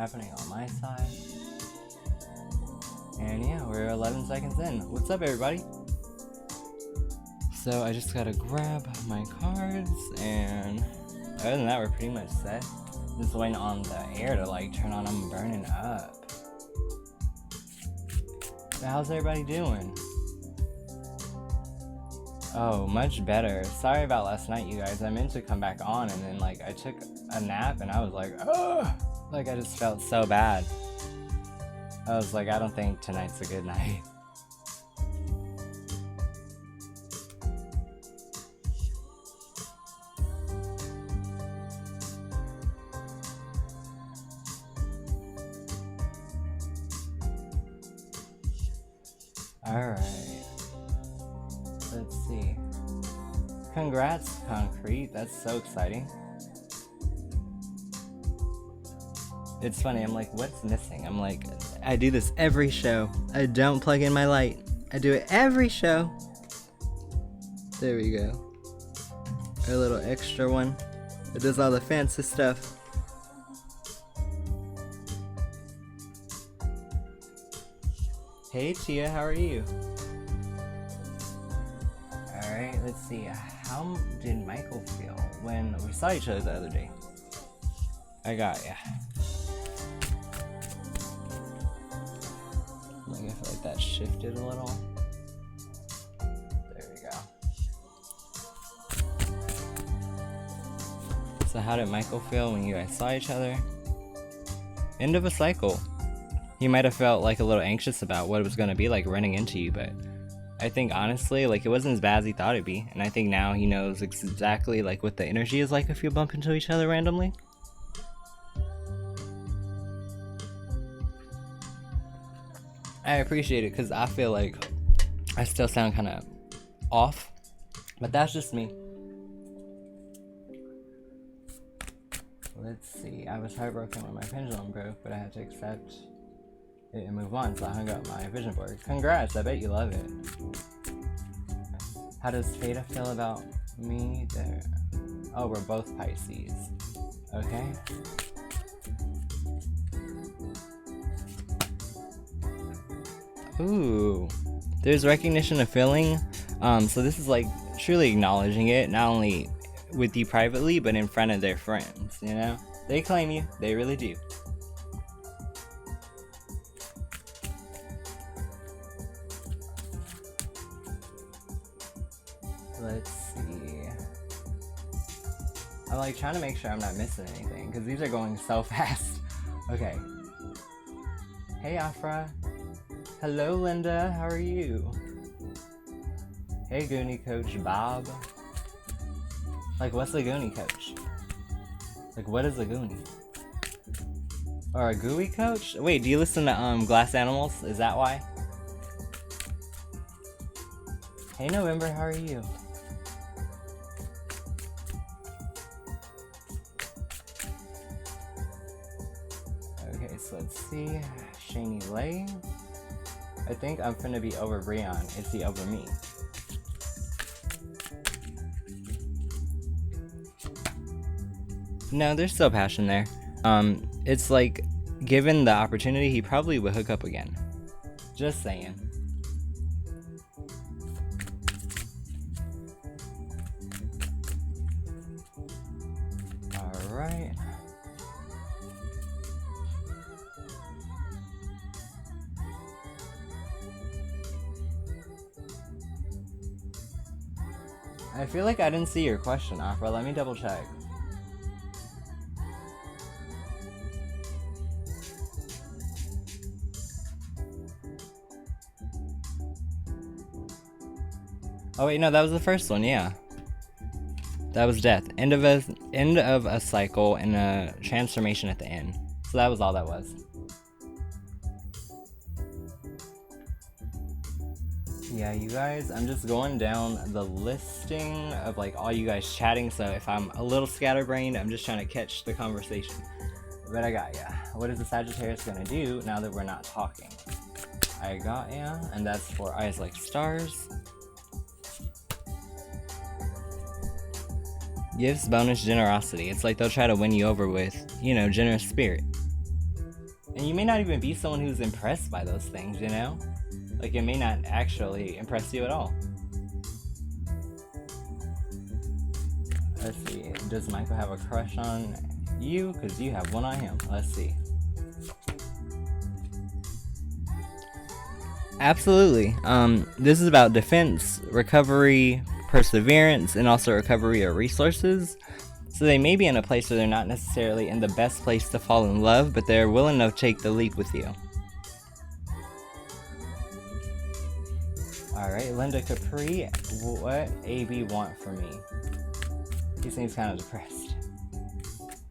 happening on my side. And yeah, we're 11 seconds in. What's up, everybody? So I just gotta grab my cards, and other than that, we're pretty much set. Just waiting on the air to like turn on. I'm burning up. So how's everybody doing? Oh, much better. Sorry about last night, you guys. I meant to come back on, and then like I took a nap, and I was like, oh, like I just felt so bad. I was like, I don't think tonight's a good night. Alright. Let's see. Congrats, Concrete. That's so exciting. It's funny, I'm like, what's missing? I'm like, I do this every show. I don't plug in my light. I do it every show. There we go. Our little extra one. It does all the fancy stuff. Hey Tia, how are you? Alright, let's see. How did Michael feel when we saw each other the other day? I got ya. Like, I feel like that shifted a little. There we go. So how did Michael feel when you guys saw each other? End of a cycle. He might have felt like a little anxious about what it was going to be like running into you, but I think honestly, like, it wasn't as bad as he thought it'd be, and I think now he knows exactly like what the energy is like if you bump into each other randomly. I appreciate it, because I feel like I still sound kind of off, but that's just me. Let's see, I was heartbroken when my pendulum broke, but I had to accept it and move on, so I hung up my vision board. Congrats, I bet you love it. How does Fada feel about me there? Oh, we're both Pisces. Okay. Ooh, there's recognition of feeling. So this is like truly acknowledging it, not only with you privately, but in front of their friends, you know? They claim you, they really do. Let's see. I'm like trying to make sure I'm not missing anything, because these are going so fast. Okay. Hey Afra. Hello Linda, how are you? Hey Goonie Coach Bob. Like, what's a Goonie Coach? Like, what is a Goonie? Or a Gooey Coach? Wait, do you listen to Glass Animals? Is that why? Hey November, how are you? Okay, so let's see. Shani Lay. I think I'm finna be over Breon. Is he over me? No, there's still passion there. It's like, given the opportunity, he probably would hook up again. Just saying. Alright. I feel like I didn't see your question, Afra. Let me double check. Oh wait, no, that was the first one, yeah. That was death. End of a cycle and a transformation at the end. So that was all that was. Yeah, you guys, I'm just going down the listing of like all you guys chatting, so if I'm a little scatterbrained, I'm just trying to catch the conversation. But I got ya. What is the Sagittarius gonna do now that we're not talking? I got ya, and that's for Eyes Like Stars. Gives bonus generosity. It's like they'll try to win you over with, you know, generous spirit. And you may not even be someone who's impressed by those things, you know? Like, it may not actually impress you at all. Let's see, does Michael have a crush on you? Because you have one on him. Let's see. Absolutely. This is about defense, recovery, perseverance, and also recovery of resources. So they may be in a place where they're not necessarily in the best place to fall in love, but they're willing to take the leap with you. Alright, Linda Capri, what AB want from me? He seems kind of depressed.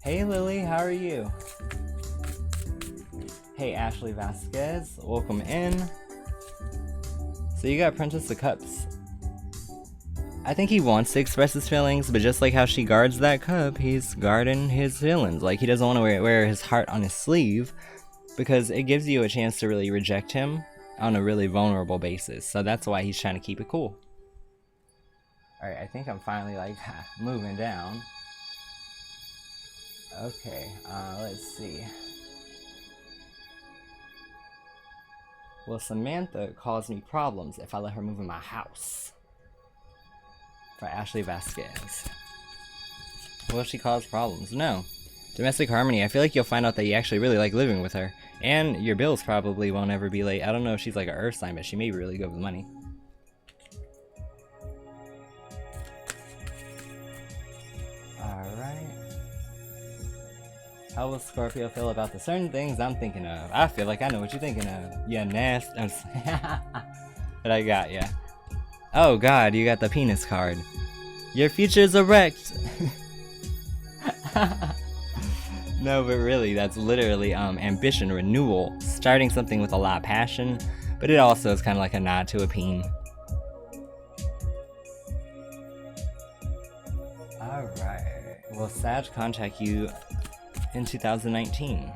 Hey Lily, how are you? Hey Ashley Vasquez, welcome in. So you got Princess of Cups. I think he wants to express his feelings, but just like how she guards that cup, he's guarding his feelings. Like, he doesn't want to wear his heart on his sleeve, because it gives you a chance to really reject him on a really vulnerable basis. So that's why he's trying to keep it cool. Alright, I think I'm finally, like, moving down. Okay, let's see. Will Samantha cause me problems if I let her move in my house? For Ashley Vasquez. Will she cause problems? No. Domestic harmony, I feel like you'll find out that you actually really like living with her. And your bills probably won't ever be late. I don't know if she's like an earth sign, but she may be really good with money. Alright. How will Scorpio feel about the certain things I'm thinking of? I feel like I know what you're thinking of. Yeah, nasty. But I got ya. Oh god, you got the penis card. Your future is erect. No, but really, that's literally ambition renewal. Starting something with a lot of passion, but it also is kind of like a nod to a peen. Alright. Will Sag contact you in 2019?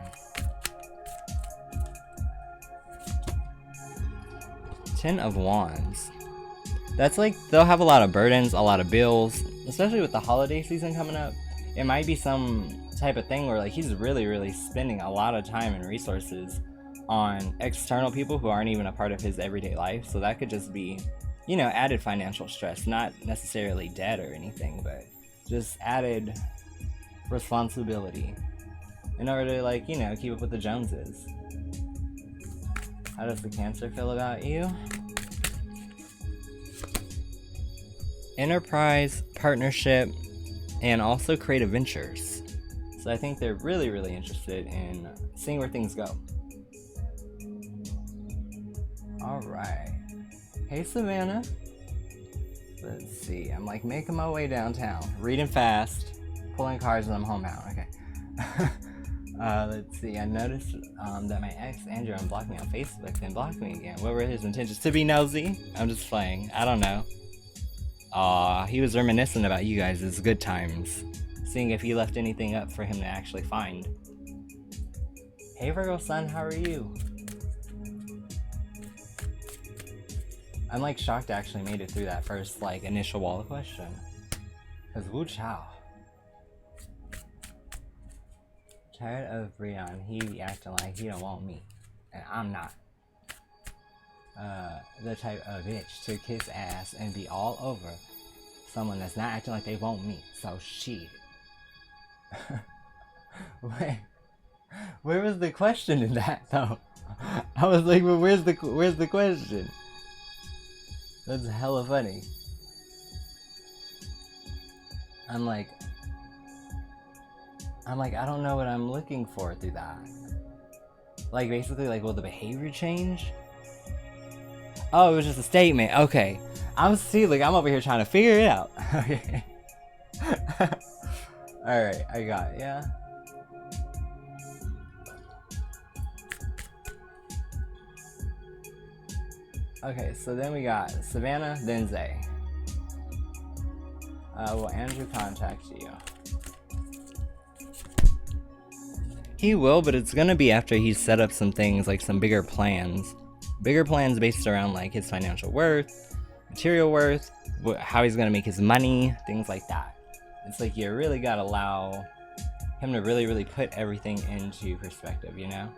Ten of Wands. That's like, they'll have a lot of burdens, a lot of bills, especially with the holiday season coming up. It might be some type of thing where like he's really spending a lot of time and resources on external people who aren't even a part of his everyday life. So that could just be, you know, added financial stress, not necessarily debt or anything, but just added responsibility in order to, like, you know, keep up with the Joneses. How does the Cancer feel about you? Enterprise, partnership, and also creative ventures. So I think they're really interested in seeing where things go. Alright. Hey Savannah. Let's see, I'm like making my way downtown. Reading fast, pulling cards, and I'm homebound. Okay. Let's see, I noticed that my ex Andrew unblocked me on Facebook, then blocked me again. What were his intentions? To be nosy? I'm just playing. I don't know. Aw, he was reminiscing about you guys' good times, seeing if he left anything up for him to actually find. Hey Virgo Sun, how are you? I'm like shocked I actually made it through that first like initial wall of question. Cause woo chow. Tired of Brian, he be acting like he don't want me, and I'm not. The type of bitch to kiss ass and be all over someone that's not acting like they want me. So shit. Wait, where was the question in that though? I was like, well, where's the question? That's hella funny. I'm like, I don't know what I'm looking for through that. Like, basically, like, will the behavior change? Oh, it was just a statement. Okay. I'm over here trying to figure it out. Okay. Alright, I got it, yeah. Okay, so then we got Savannah, then Zay. Will Andrew contact you? He will, but it's gonna be after he's set up some things, like some bigger plans. Bigger plans based around like his financial worth, material worth, how he's gonna make his money, things like that. It's like you really gotta allow him to really put everything into perspective, you know?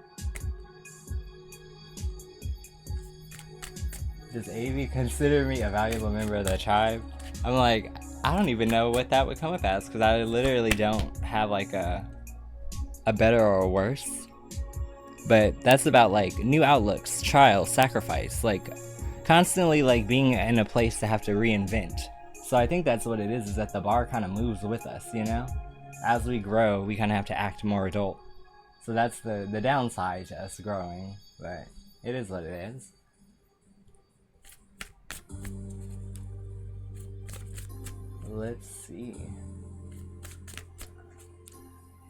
Does AV consider me a valuable member of the tribe? I'm like, I don't even know what that would come up as, because I literally don't have like a better or worse. But that's about like new outlooks, trials, sacrifice, like constantly like being in a place to have to reinvent. So I think that's what it is that the bar kind of moves with us, you know? As we grow, we kind of have to act more adult. So that's the downside to us growing, but it is what it is. Let's see.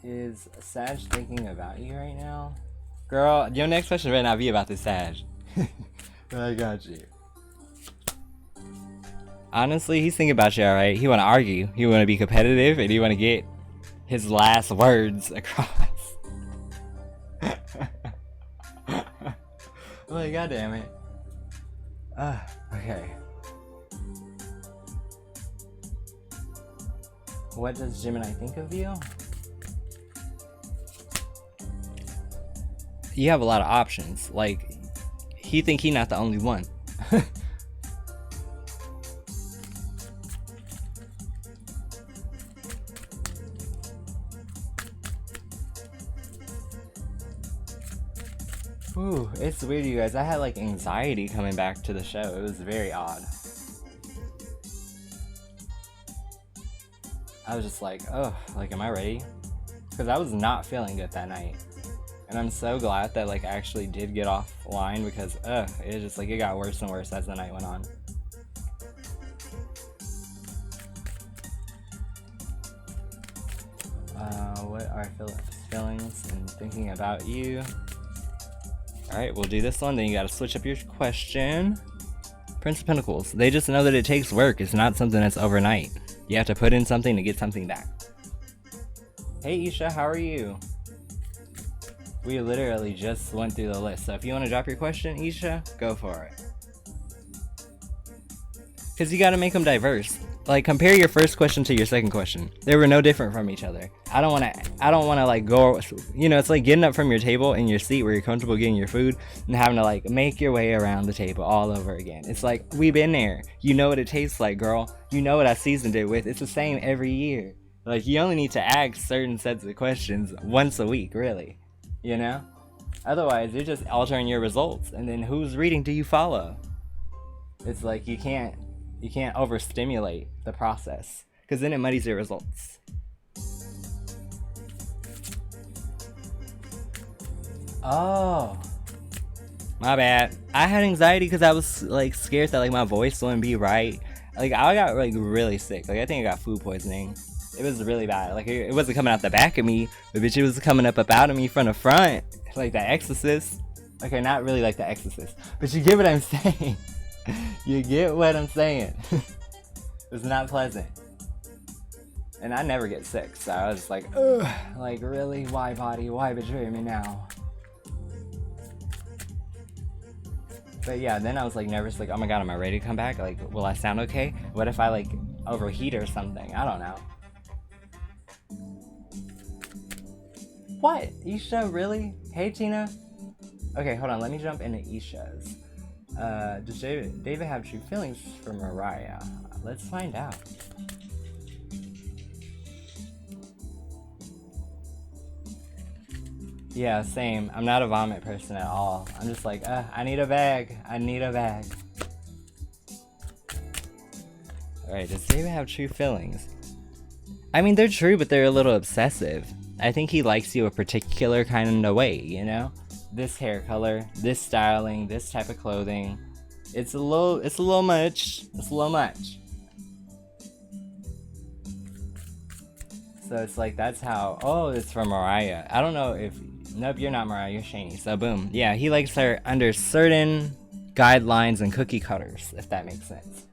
Is Sag thinking about you right now? Girl, your next question better not be about this Sag. But I got you. Honestly, he's thinking about you, alright? He want to argue. He want to be competitive, and he want to get his last words across. Like, god damn it. Okay. What does Gemini think of you? You have a lot of options. Like, he think he not the only one. Ooh, it's weird, you guys. I had like anxiety coming back to the show. It was very odd. I was just like, oh, like, am I ready? Because I was not feeling good that night. And I'm so glad that like I actually did get offline, because it was just like it got worse and worse as the night went on. What are feelings and thinking about you? Alright, we'll do this one, then you gotta switch up your question. Prince of Pentacles. They just know that it takes work. It's not something that's overnight. You have to put in something to get something back. Hey Isha, how are you? We literally just went through the list. So if you want to drop your question, Isha, go for it. Because you got to make them diverse. Like, compare your first question to your second question. They were no different from each other. I don't want to like go, you know, it's like getting up from your table in your seat where you're comfortable getting your food and having to like make your way around the table all over again. It's like, we've been there. You know what it tastes like, girl. You know what I seasoned it with. It's the same every year. Like, you only need to ask certain sets of questions once a week, really. You know? Otherwise, you're just altering your results. And then whose reading do you follow? It's like you can't overstimulate the process, because then it muddies your results. Oh, my bad. I had anxiety because I was like scared that like my voice wouldn't be right. Like, I got like really sick. Like, I think I got food poisoning. It was really bad. Like, it wasn't coming out the back of me, but bitch, it was coming up out of me from the front, like the Exorcist. Okay, not really like the Exorcist, but you get what I'm saying. You get what I'm saying. It's not pleasant. And I never get sick, so I was just like, ugh, like, really? Why, body? Why betray me now? But yeah, then I was like nervous, like, oh my god, am I ready to come back? Like, will I sound okay? What if I like overheat or something? I don't know. What? Isha, really? Hey, Tina? Okay, hold on, let me jump into Isha's. Does David have true feelings for Mariah? Let's find out. Yeah, same. I'm not a vomit person at all. I'm just like, I need a bag. I need a bag. Alright, does David have true feelings? I mean, they're true, but they're a little obsessive. I think he likes you a particular kind of way, you know? This hair color, this styling, this type of clothing. It's a little much. It's a little much. So it's like, that's how, oh, it's from Mariah. I don't know if, nope, you're not Mariah, you're Shani. So boom. Yeah, he likes her under certain guidelines and cookie cutters, if that makes sense.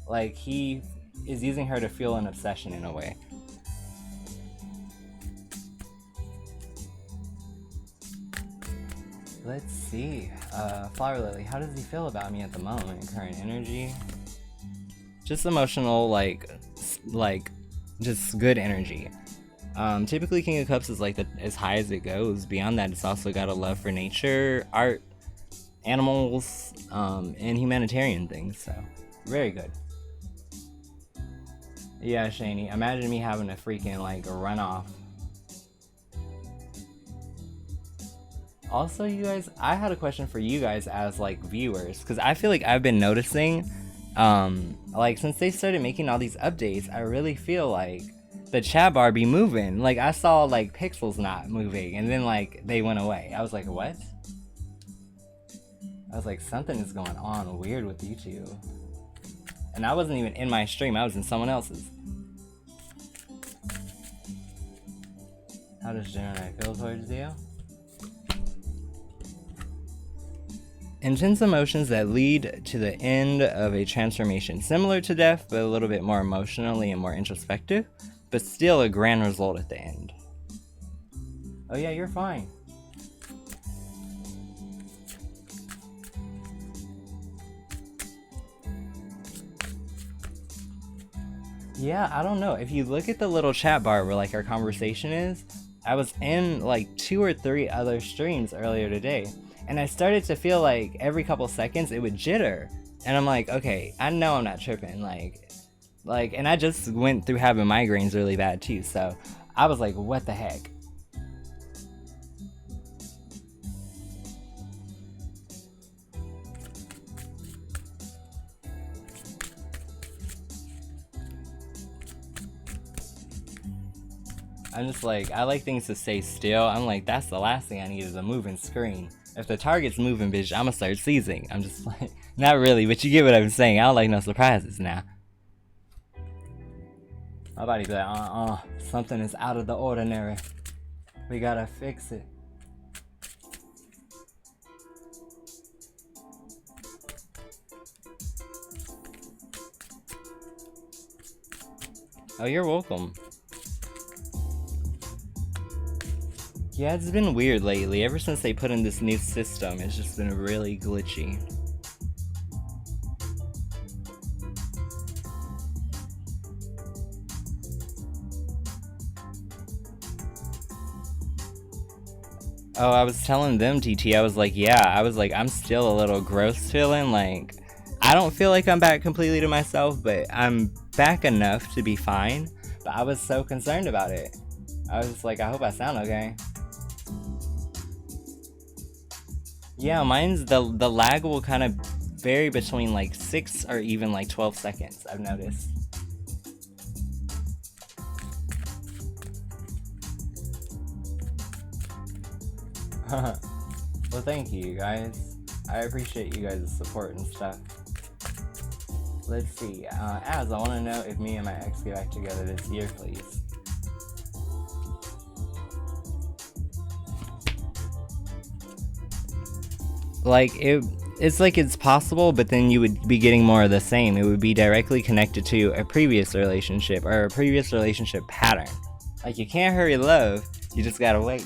Like, he is using her to feel an obsession in a way. Let's see. Flower Lily, how does he feel about me at the moment? Current energy? Just emotional, like just good energy. Typically King of Cups is like as high as it goes. Beyond that, it's also got a love for nature, art, animals, and humanitarian things. So very good. Yeah, Shani, imagine me having to freaking like run off. Also, you guys, I had a question for you guys as like viewers, because I feel like I've been noticing, like since they started making all these updates, I really feel like the chat bar be moving. Like I saw like pixels not moving, and then like they went away. I was like, what? I was like, something is going on weird with YouTube. And I wasn't even in my stream, I was in someone else's. How does Gemini feel towards you? Intense emotions that lead to the end of a transformation. Similar to death, but a little bit more emotionally and more introspective, but still a grand result at the end. Oh yeah, you're fine. Yeah, I don't know. If you look at the little chat bar where like our conversation is, I was in like 2 or 3 other streams earlier today, and I started to feel like every couple seconds it would jitter. And I'm like, okay, I know I'm not tripping. Like, and I just went through having migraines really bad too, so I was like, what the heck? I'm just like, I like things to stay still. I'm like, that's the last thing I need is a moving screen. If the target's moving, bitch, I'ma start seizing. I'm just like, not really, but you get what I'm saying. I don't like no surprises now. My body be like, something is out of the ordinary. We gotta fix it. Oh, you're welcome. Yeah, it's been weird lately. Ever since they put in this new system, it's just been really glitchy. Oh, I was telling them, TT, I was like, yeah, I'm still a little gross feeling. Like, I don't feel like I'm back completely to myself, but I'm back enough to be fine. But I was so concerned about it. I was just like, I hope I sound okay. Yeah, mine's the lag will kind of vary between like 6 or even like 12 seconds, I've noticed. Well, thank you guys. I appreciate you guys' support and stuff. Let's see. Az, I want to know if me and my ex get back together this year, please. Like, it's like it's possible, but then you would be getting more of the same. It would be directly connected to a previous relationship or a previous relationship pattern. Like, you can't hurry love, you just gotta wait.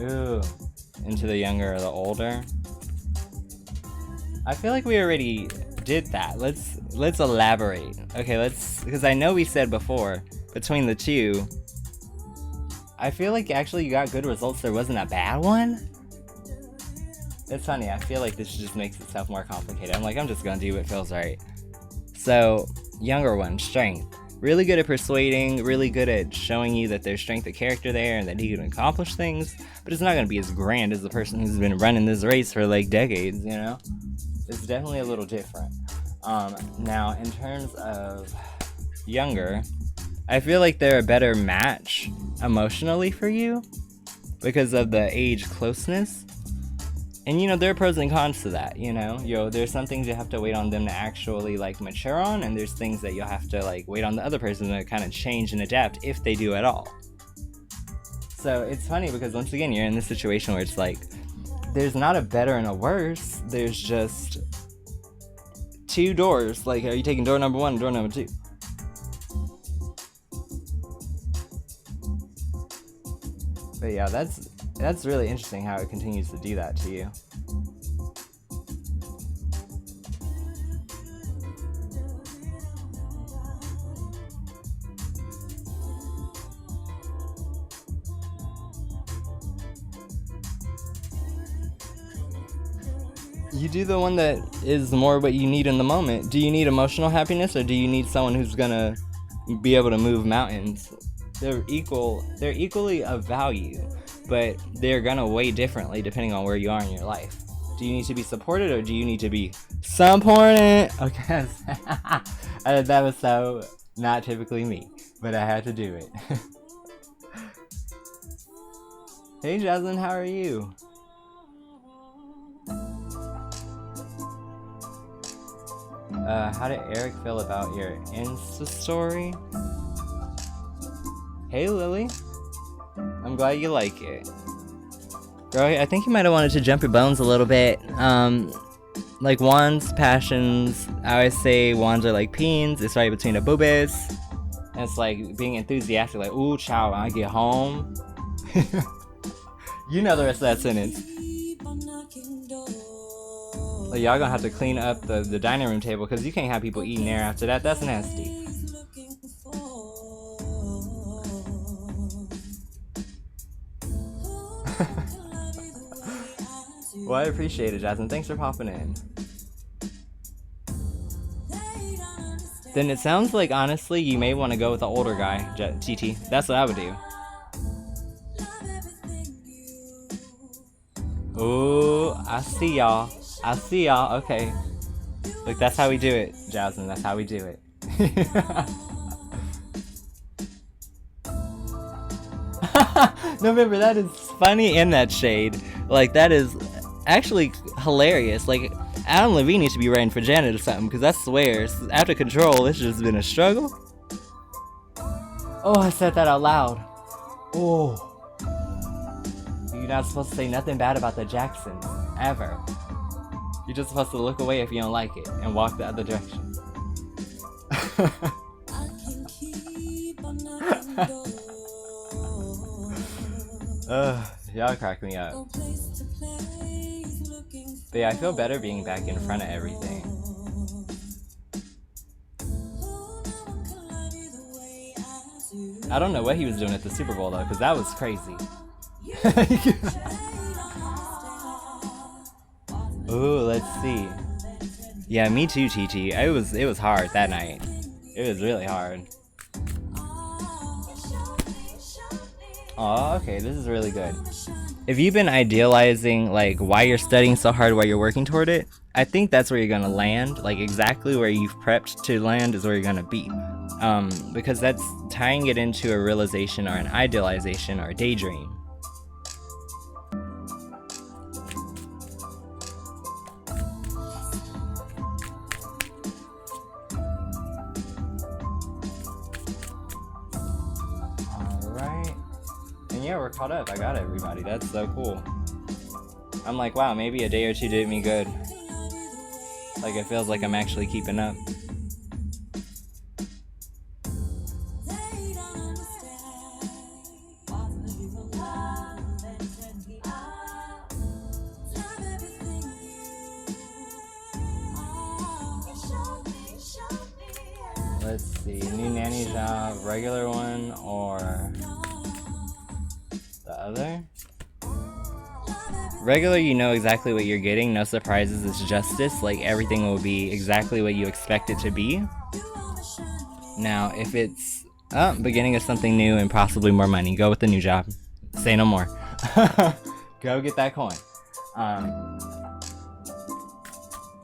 Ooh, into the younger or the older? I feel like we already did that. Let's elaborate. Okay, because I know we said before, between the two, I feel like actually you got good results. There wasn't a bad one. It's funny. I feel like this just makes itself more complicated. I'm like, I'm just gonna do what feels right. So, younger one, strength. Really good at persuading, really good at showing you that there's strength of character there and that he can accomplish things, but it's not gonna be as grand as the person who's been running this race for like decades, you know? It's definitely a little different. Now, in terms of younger, I feel like they're a better match emotionally for you because of the age closeness. And, you know, there are pros and cons to that, you know? There's some things you have to wait on them to actually, like, mature on, and there's things that you'll have to, like, wait on the other person to kind of change and adapt, if they do at all. So, it's funny because, once again, you're in this situation where it's like, there's not a better and a worse, there's just 2 doors. Like, are you taking door number 1 and door number 2? But yeah, that's really interesting how it continues to do that to you. You do the one that is more what you need in the moment. Do you need emotional happiness, or do you need someone who's gonna be able to move mountains? They're equally of value, but they're gonna weigh differently depending on where you are in your life. Do you need to be supported, or do you need to be supported? Okay, that was so not typically me, but I had to do it. Hey Jasmine, how are you? How did Eric feel about your Insta story? Hey Lily, I'm glad you like it. Girl, I think you might have wanted to jump your bones a little bit. Like wands, passions, I always say wands are like peens, it's right between the boobies. And it's like being enthusiastic, like, ooh, child, when I get home. You know the rest of that sentence. Like, y'all gonna have to clean up the dining room table, because you can't have people eating there after that. That's nasty. Well, I appreciate it, Jasmine. Thanks for popping in. Then it sounds like, honestly, you may want to go with the older guy, TT. That's what I would do. Ooh, I see y'all. I see y'all. Okay. Look, that's how we do it, Jasmine. That's how we do it. November, that is funny in that shade. Like, that is actually hilarious. Like, Adam Levine needs to be writing for Janet or something, because I swear, after Control, it's just been a struggle. Oh, I said that out loud. Oh. You're not supposed to say nothing bad about the Jacksons, ever. You're just supposed to look away if you don't like it, and walk the other direction. Y'all crack me up. But yeah, I feel better being back in front of everything. I don't know what he was doing at the Super Bowl though, because that was crazy. Ooh, let's see. Yeah, me too, Chi-Chi. It was hard that night. It was really hard. Oh, okay, this is really good. If you've been idealizing like why you're studying so hard while you're working toward it, I think that's where you're gonna land. Like exactly where you've prepped to land is where you're gonna be. Because that's tying it into a realization or an idealization or a daydream. Yeah, we're caught up. I got everybody. That's so cool. I'm like, wow, maybe a day or two did me good. Like, it feels like I'm actually keeping up. Let's see. New nanny job, regular one, or the other? Regular, you know exactly what you're getting, no surprises, it's justice, like everything will be exactly what you expect it to be. Now, if it's beginning of something new and possibly more money, go with the new job. Say no more. Go get that coin.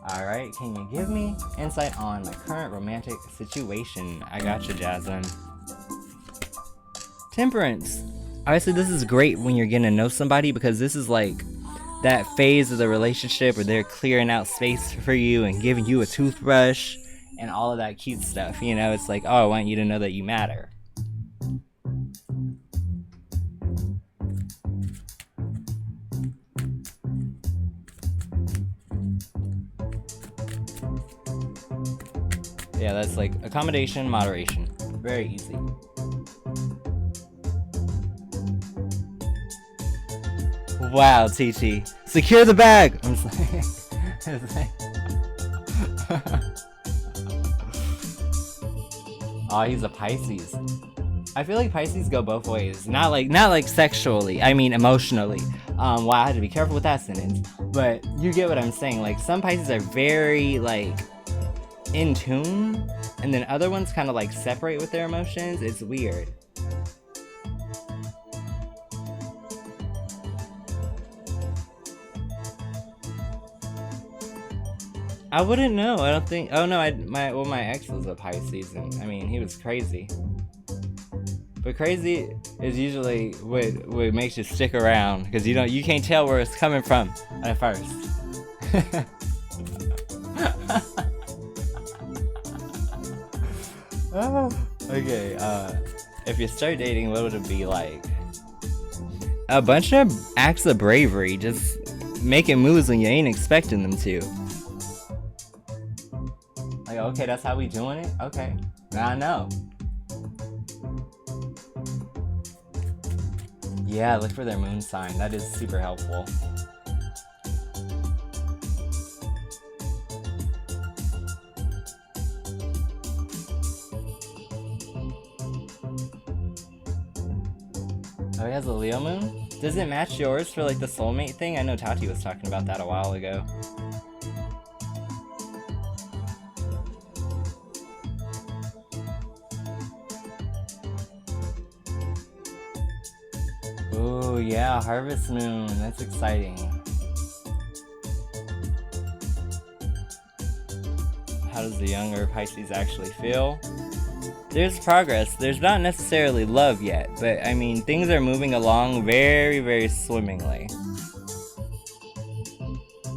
Alright, can you give me insight on my current romantic situation? I got you, Jasmine. Temperance. Obviously, this is great when you're getting to know somebody, because this is like that phase of the relationship where they're clearing out space for you and giving you a toothbrush and all of that cute stuff. You know, it's like, oh, I want you to know that you matter. Yeah, that's like accommodation, moderation. Very easy. Wow, TT. Secure the bag! I'm just like... Oh, he's a Pisces. I feel like Pisces go both ways. Not like sexually, I mean emotionally. Well, I had to be careful with that sentence. But you get what I'm saying. Like, some Pisces are very, like, in tune, and then other ones kind of, like, separate with their emotions. It's weird. I wouldn't know. I don't think. Oh no, my ex was a Pisces, and I mean he was crazy. But crazy is usually what makes you stick around, because you can't tell where it's coming from at first. Okay. If you start dating, what would it be like? A bunch of acts of bravery, just making moves when you ain't expecting them to. Like, okay, that's how we doing it? Okay, now I know. Yeah, look for their moon sign. That is super helpful. Oh, he has a Leo moon? Does it match yours for like the soulmate thing? I know Tati was talking about that a while ago. Oh yeah, harvest moon. That's exciting. How does the younger Pisces actually feel? There's progress. There's not necessarily love yet, but I mean, things are moving along very, very swimmingly.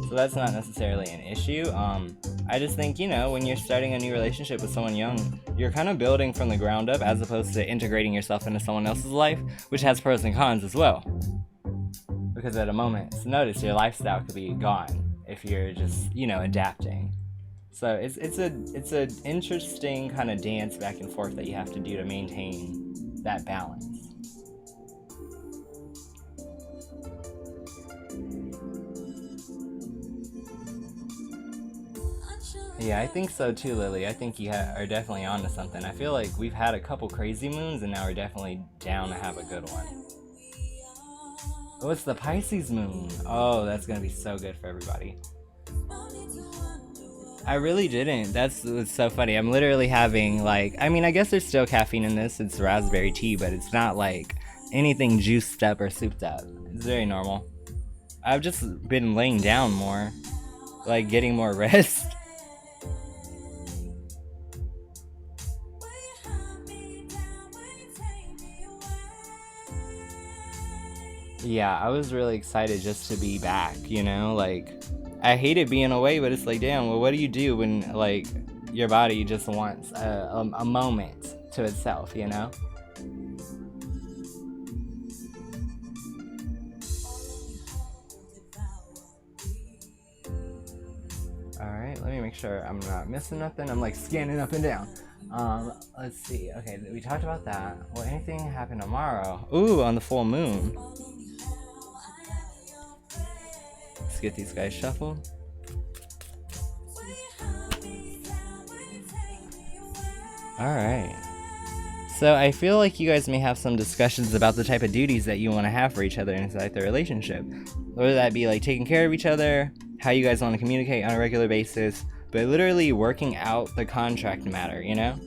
So that's not necessarily an issue. I just think, you know, when you're starting a new relationship with someone young, you're kind of building from the ground up as opposed to integrating yourself into someone else's life, which has pros and cons as well. Because at a moment's notice, your lifestyle could be gone if you're just, you know, adapting. So it's an interesting kind of dance back and forth that you have to do to maintain that balance. Yeah, I think so too, Lily. I think you are definitely onto something. I feel like we've had a couple crazy moons, and now we're definitely down to have a good one. Oh, it's the Pisces moon. Oh, that's gonna be so good for everybody. I really didn't. That's so funny. I'm literally having, like, I mean, I guess there's still caffeine in this. It's raspberry tea, but it's not like anything juiced up or souped up. It's very normal. I've just been laying down more, like getting more rest. Yeah, I was really excited just to be back, you know, like, I hated being away, but it's like, damn, well, what do you do when, like, your body just wants a moment to itself, you know? Alright, let me make sure I'm not missing nothing. I'm, like, scanning up and down. Let's see. Okay, we talked about that. Will anything happen tomorrow? Ooh, on the full moon. Let's get these guys shuffled. Alright. So I feel like you guys may have some discussions about the type of duties that you want to have for each other inside the relationship. Whether that be like taking care of each other, how you guys want to communicate on a regular basis, but literally working out the contract matter, you know?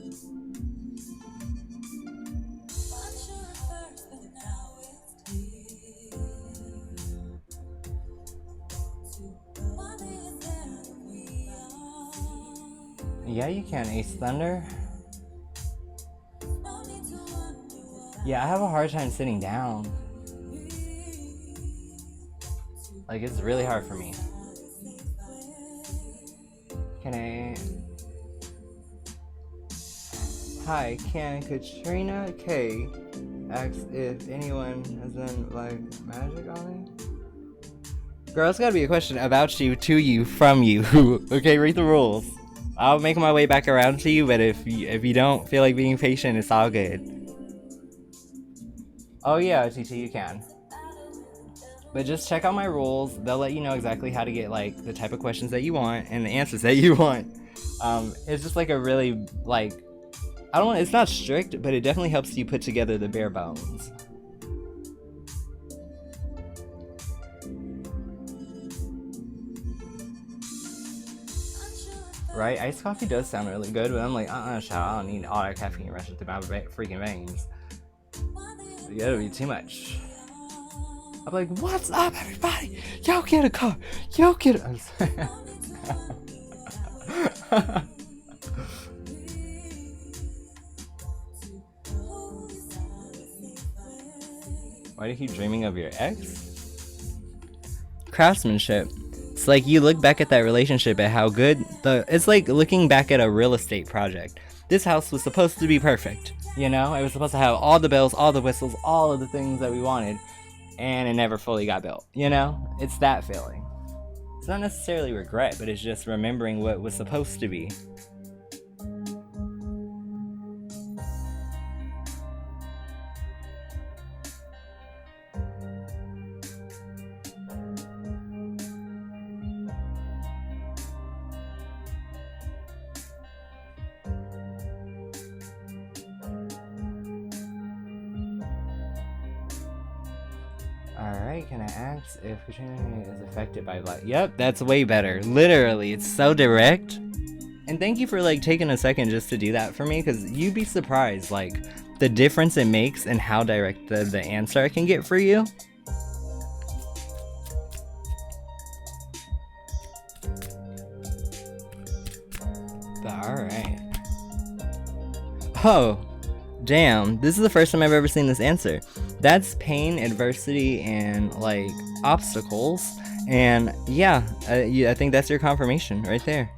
Yeah, you can, Ace Thunder. Yeah, I have a hard time sitting down. Like, it's really hard for me. Can I... Hi, can Katrina K ask if anyone has done, like, magic on me? Girl, it's gotta be a question about you, to you, from you. Okay, read the rules. I'll make my way back around to you, but if you don't feel like being patient, it's all good. Oh yeah, TT, you can. But just check out my rules. They'll let you know exactly how to get, like, the type of questions that you want and the answers that you want. It's just like a really, like, it's not strict, but it definitely helps you put together the bare bones. Right? Iced coffee does sound really good, but I'm like, child, I don't need all that caffeine rushing through my freaking veins. It'll be too much. I'm like, what's up, everybody? Yo, get a car. Yo, get a... Why do you keep dreaming of your ex? Craftsmanship. It's like you look back at that relationship at how good it's like looking back at a real estate project. This house was supposed to be perfect, you know? It was supposed to have all the bells, all the whistles, all of the things that we wanted, and it never fully got built, you know? It's that feeling. It's not necessarily regret, but it's just remembering what was supposed to be. Alright, can I ask if Katrina is affected by light? Yep, that's way better. Literally, it's so direct. And thank you for like taking a second just to do that for me, because you'd be surprised like the difference it makes and how direct the answer I can get for you. But alright. Oh, damn, this is the first time I've ever seen this answer. That's pain, adversity, and like obstacles. And yeah, I think that's your confirmation right there.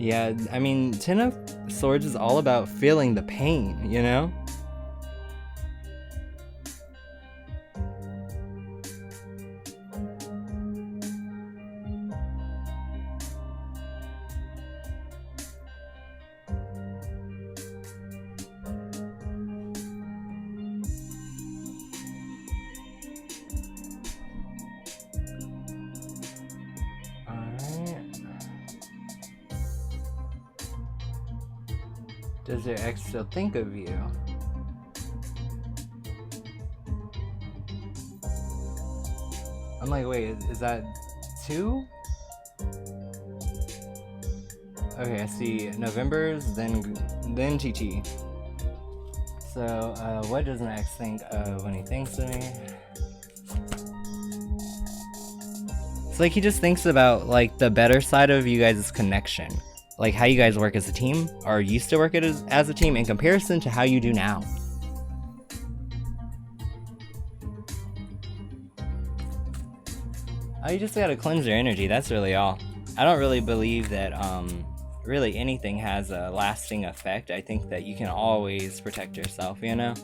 Yeah, I mean, Ten of Swords is all about feeling the pain, you know? Does your ex still think of you? I'm like, wait, is that 2? Okay, I see November's, then TT. So, what does my ex think of when he thinks of me? It's like he just thinks about like the better side of you guys' connection. Like how you guys work as a team, or used to work as a team in comparison to how you do now. Oh, you just gotta cleanse your energy, that's really all. I don't really believe that really anything has a lasting effect. I think that you can always protect yourself, you know?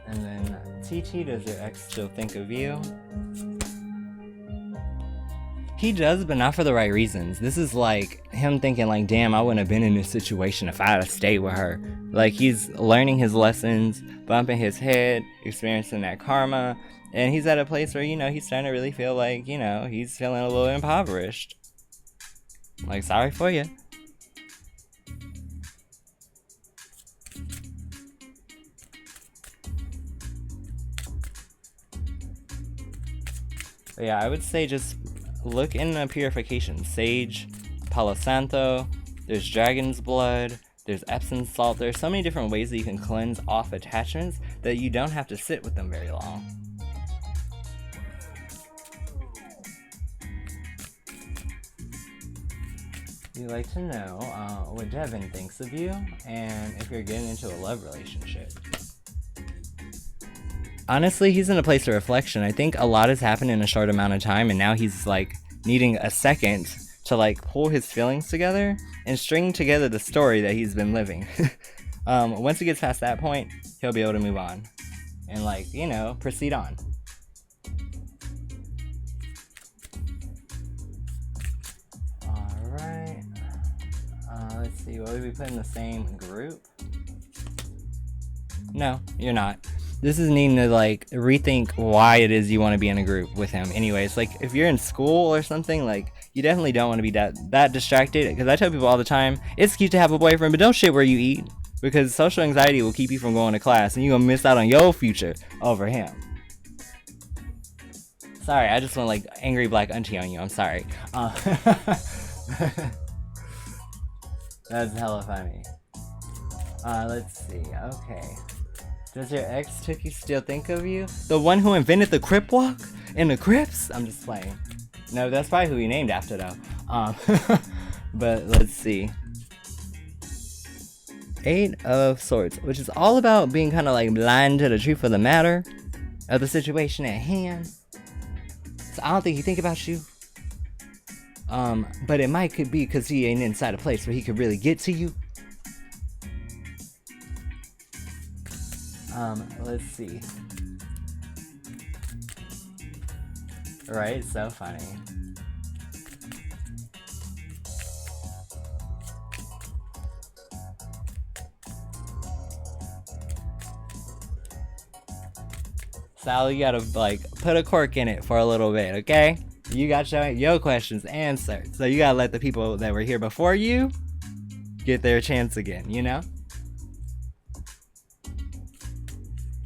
And then TT, does your ex still think of you? He does, but not for the right reasons. This is like him thinking like, damn, I wouldn't have been in this situation if I had stayed with her. Like he's learning his lessons, bumping his head, experiencing that karma, and he's at a place where, you know, he's starting to really feel like, you know, he's feeling a little impoverished. Like, sorry for you. But yeah, I would say just look in the purification. Sage, Palo Santo, there's dragon's blood, there's Epsom salt. There's so many different ways that you can cleanse off attachments that you don't have to sit with them very long. You'd like to know what Devin thinks of you and if you're getting into a love relationship. Honestly, he's in a place of reflection. I think a lot has happened in a short amount of time, and now he's like needing a second to like pull his feelings together and string together the story that he's been living. Once he gets past that point, he'll be able to move on and, like, you know, proceed on. Alright. Let's see, will we be put in the same group? No, you're not. This is needing to, like, rethink why it is you want to be in a group with him. Anyways, like, if you're in school or something, like, you definitely don't want to be that distracted. Because I tell people all the time, it's cute to have a boyfriend, but don't shit where you eat. Because social anxiety will keep you from going to class, and you're going to miss out on your future over him. Sorry, I just went, like, angry black auntie on you. I'm sorry. That's hella funny. Let's see. Okay. Does your ex Tookie still think of you? The one who invented the Crip Walk in the Crips? I'm just playing. No, that's probably who he named after, though. But let's see. 8 of Swords, which is all about being kind of like blind to the truth of the matter, of the situation at hand. So I don't think he think about you. But it might could be because he ain't inside a place where he could really get to you. Let's see. Right, so funny. Sal, you gotta, like, put a cork in it for a little bit, okay? You got your questions answered. So you gotta let the people that were here before you get their chance again, you know?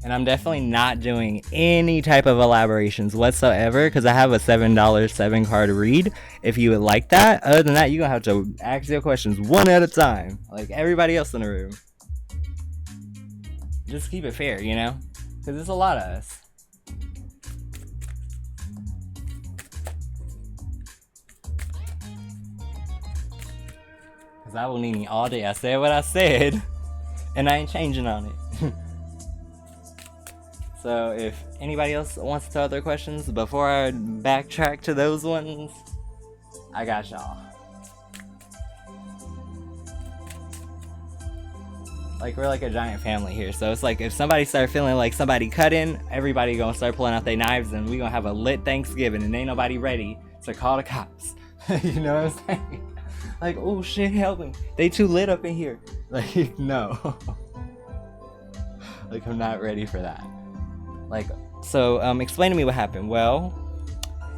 And I'm definitely not doing any type of elaborations whatsoever because I have a $7 7-card read if you would like that. Other than that, you're going to have to ask your questions one at a time, like everybody else in the room. Just keep it fair, you know? Because there's a lot of us. Because I will need me all day. I said what I said, and I ain't changing on it. So if anybody else wants to throw out their questions before I backtrack to those ones, I got y'all. Like, we're like a giant family here, so it's like if somebody start feeling like somebody cutting, everybody gonna start pulling out their knives and we gonna have a lit Thanksgiving and ain't nobody ready to call the cops. You know what I'm saying? Like, oh shit, help me. They too lit up in here. Like, no. Like, I'm not ready for that. Like, so, explain to me what happened. Well,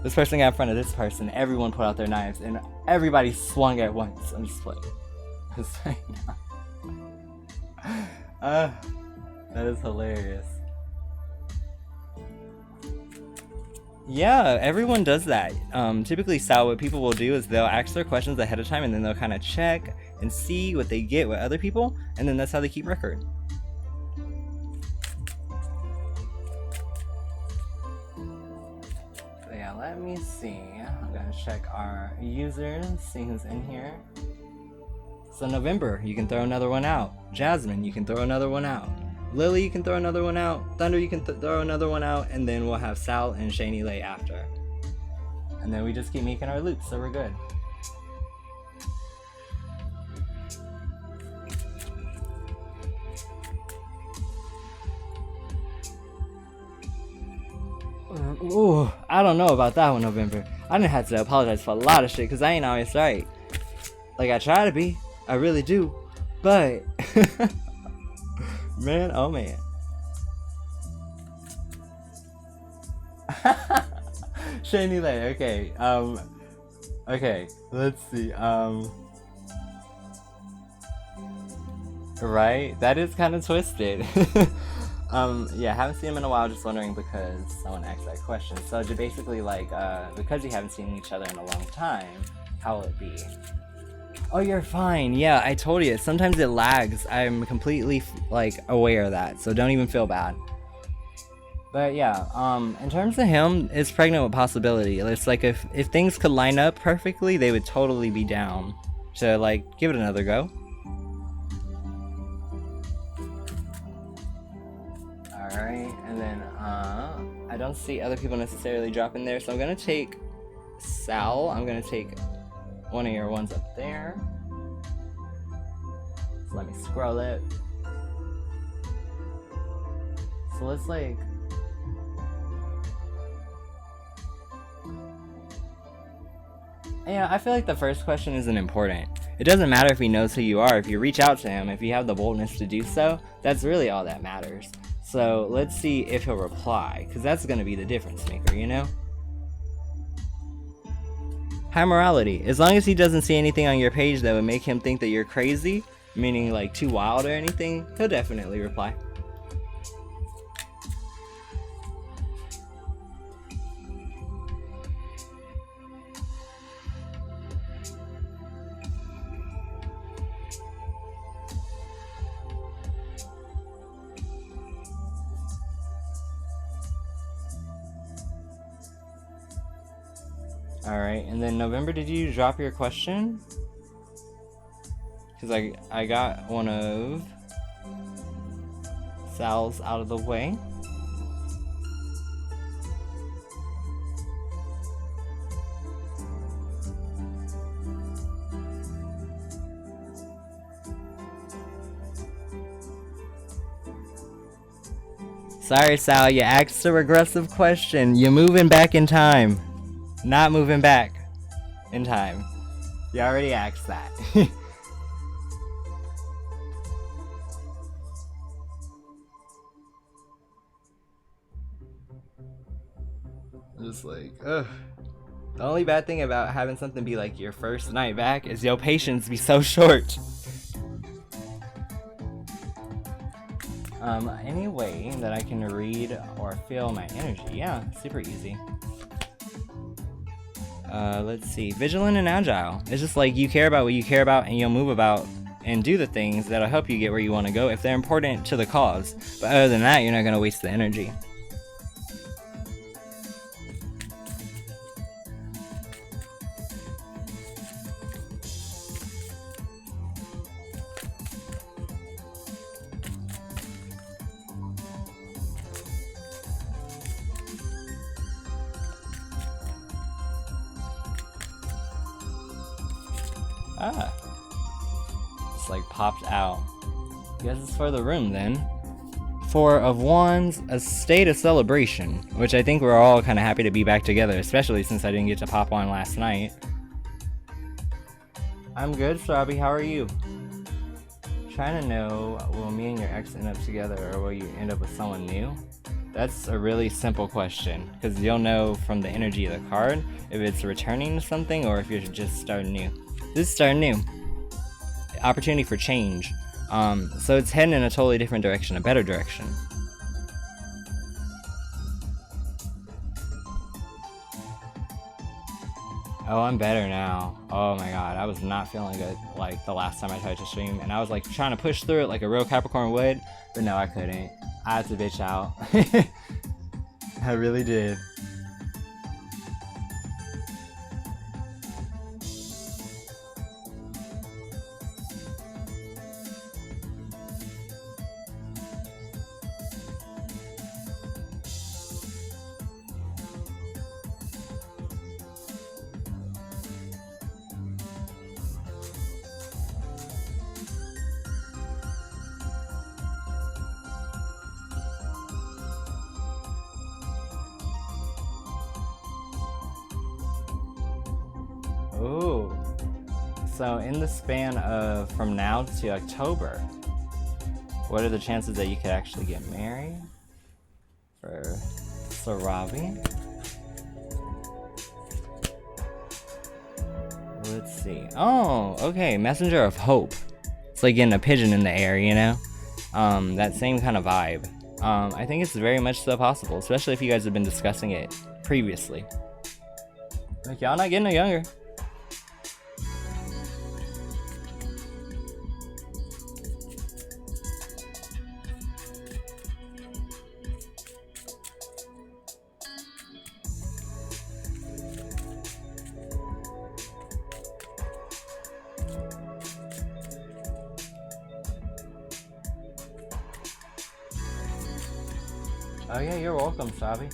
this person got in front of this person, everyone put out their knives, and everybody swung at once. I'm just playing. That is hilarious. Yeah, everyone does that. Typically, Sal, what people will do is they'll ask their questions ahead of time, and then they'll kind of check and see what they get with other people, and then that's how they keep record. Let me see. I'm gonna check our users, see who's in here. So November, you can throw another one out. Jasmine, you can throw another one out. Lily, you can throw another one out. Thunder, you can throw another one out. And then we'll have Sal and Shani Lay after. And then we just keep making our loops, so we're good. Ooh, I don't know about that one, November. I didn't have to apologize for a lot of shit because I ain't always right. Like, I try to be. I really do. But, man, oh man. Shani Lay, okay. Okay, let's see. Right? That is kind of twisted. Yeah, haven't seen him in a while, just wondering because someone asked that question. So basically, like, because you haven't seen each other in a long time, how will it be? Oh, you're fine. Yeah, I told you. Sometimes it lags. I'm completely, like, aware of that, so don't even feel bad. But yeah, in terms of him, it's pregnant with possibility. It's like if things could line up perfectly, they would totally be down to, like, give it another go. Alright, and then, I don't see other people necessarily dropping there, so I'm gonna take Sal. I'm gonna take one of your ones up there. So let me scroll it. So let's like... Yeah, I feel like the first question isn't important. It doesn't matter if he knows who you are. If you reach out to him, if you have the boldness to do so, that's really all that matters. So let's see if he'll reply, because that's going to be the difference maker, you know? High morality. As long as he doesn't see anything on your page that would make him think that you're crazy, meaning like too wild or anything, he'll definitely reply. Alright, and then November, did you drop your question? Because I got one of Sal's out of the way. Sorry, Sal, you asked a regressive question. You're moving back in time. Not moving back in time. You already asked that. Just like, ugh. The only bad thing about having something be like your first night back is your patience be so short. Any way that I can read or feel my energy? Yeah, super easy. Let's see. Vigilant and agile. It's just like you care about what you care about and you'll move about and do the things that'll help you get where you want to go if they're important to the cause. But other than that, you're not going to waste the energy. Ah. It's like popped out. Guess it's for the room then. Four of Wands, a state of celebration, which I think we're all kind of happy to be back together, especially since I didn't get to pop on last night. I'm good, Strawby. How are you? Trying to know, will me and your ex end up together or will you end up with someone new? That's a really simple question, because you'll know from the energy of the card if it's returning to something or if you're just starting new. This is starting new. Opportunity for change. So it's heading in a totally different direction, a better direction. Oh, I'm better now. Oh my god, I was not feeling good like the last time I tried to stream, and I was like trying to push through it like a real Capricorn would, but no, I couldn't. I had to bitch out. I really did. Ooh. So in the span of from now to October, what are the chances that you could actually get married? For Sarabi? Let's see. Oh, okay. Messenger of Hope. It's like getting a pigeon in the air, you know? That same kind of vibe. I think it's very much so possible, especially if you guys have been discussing it previously. Like, y'all not getting no younger. Oh yeah, you're welcome, Sabi.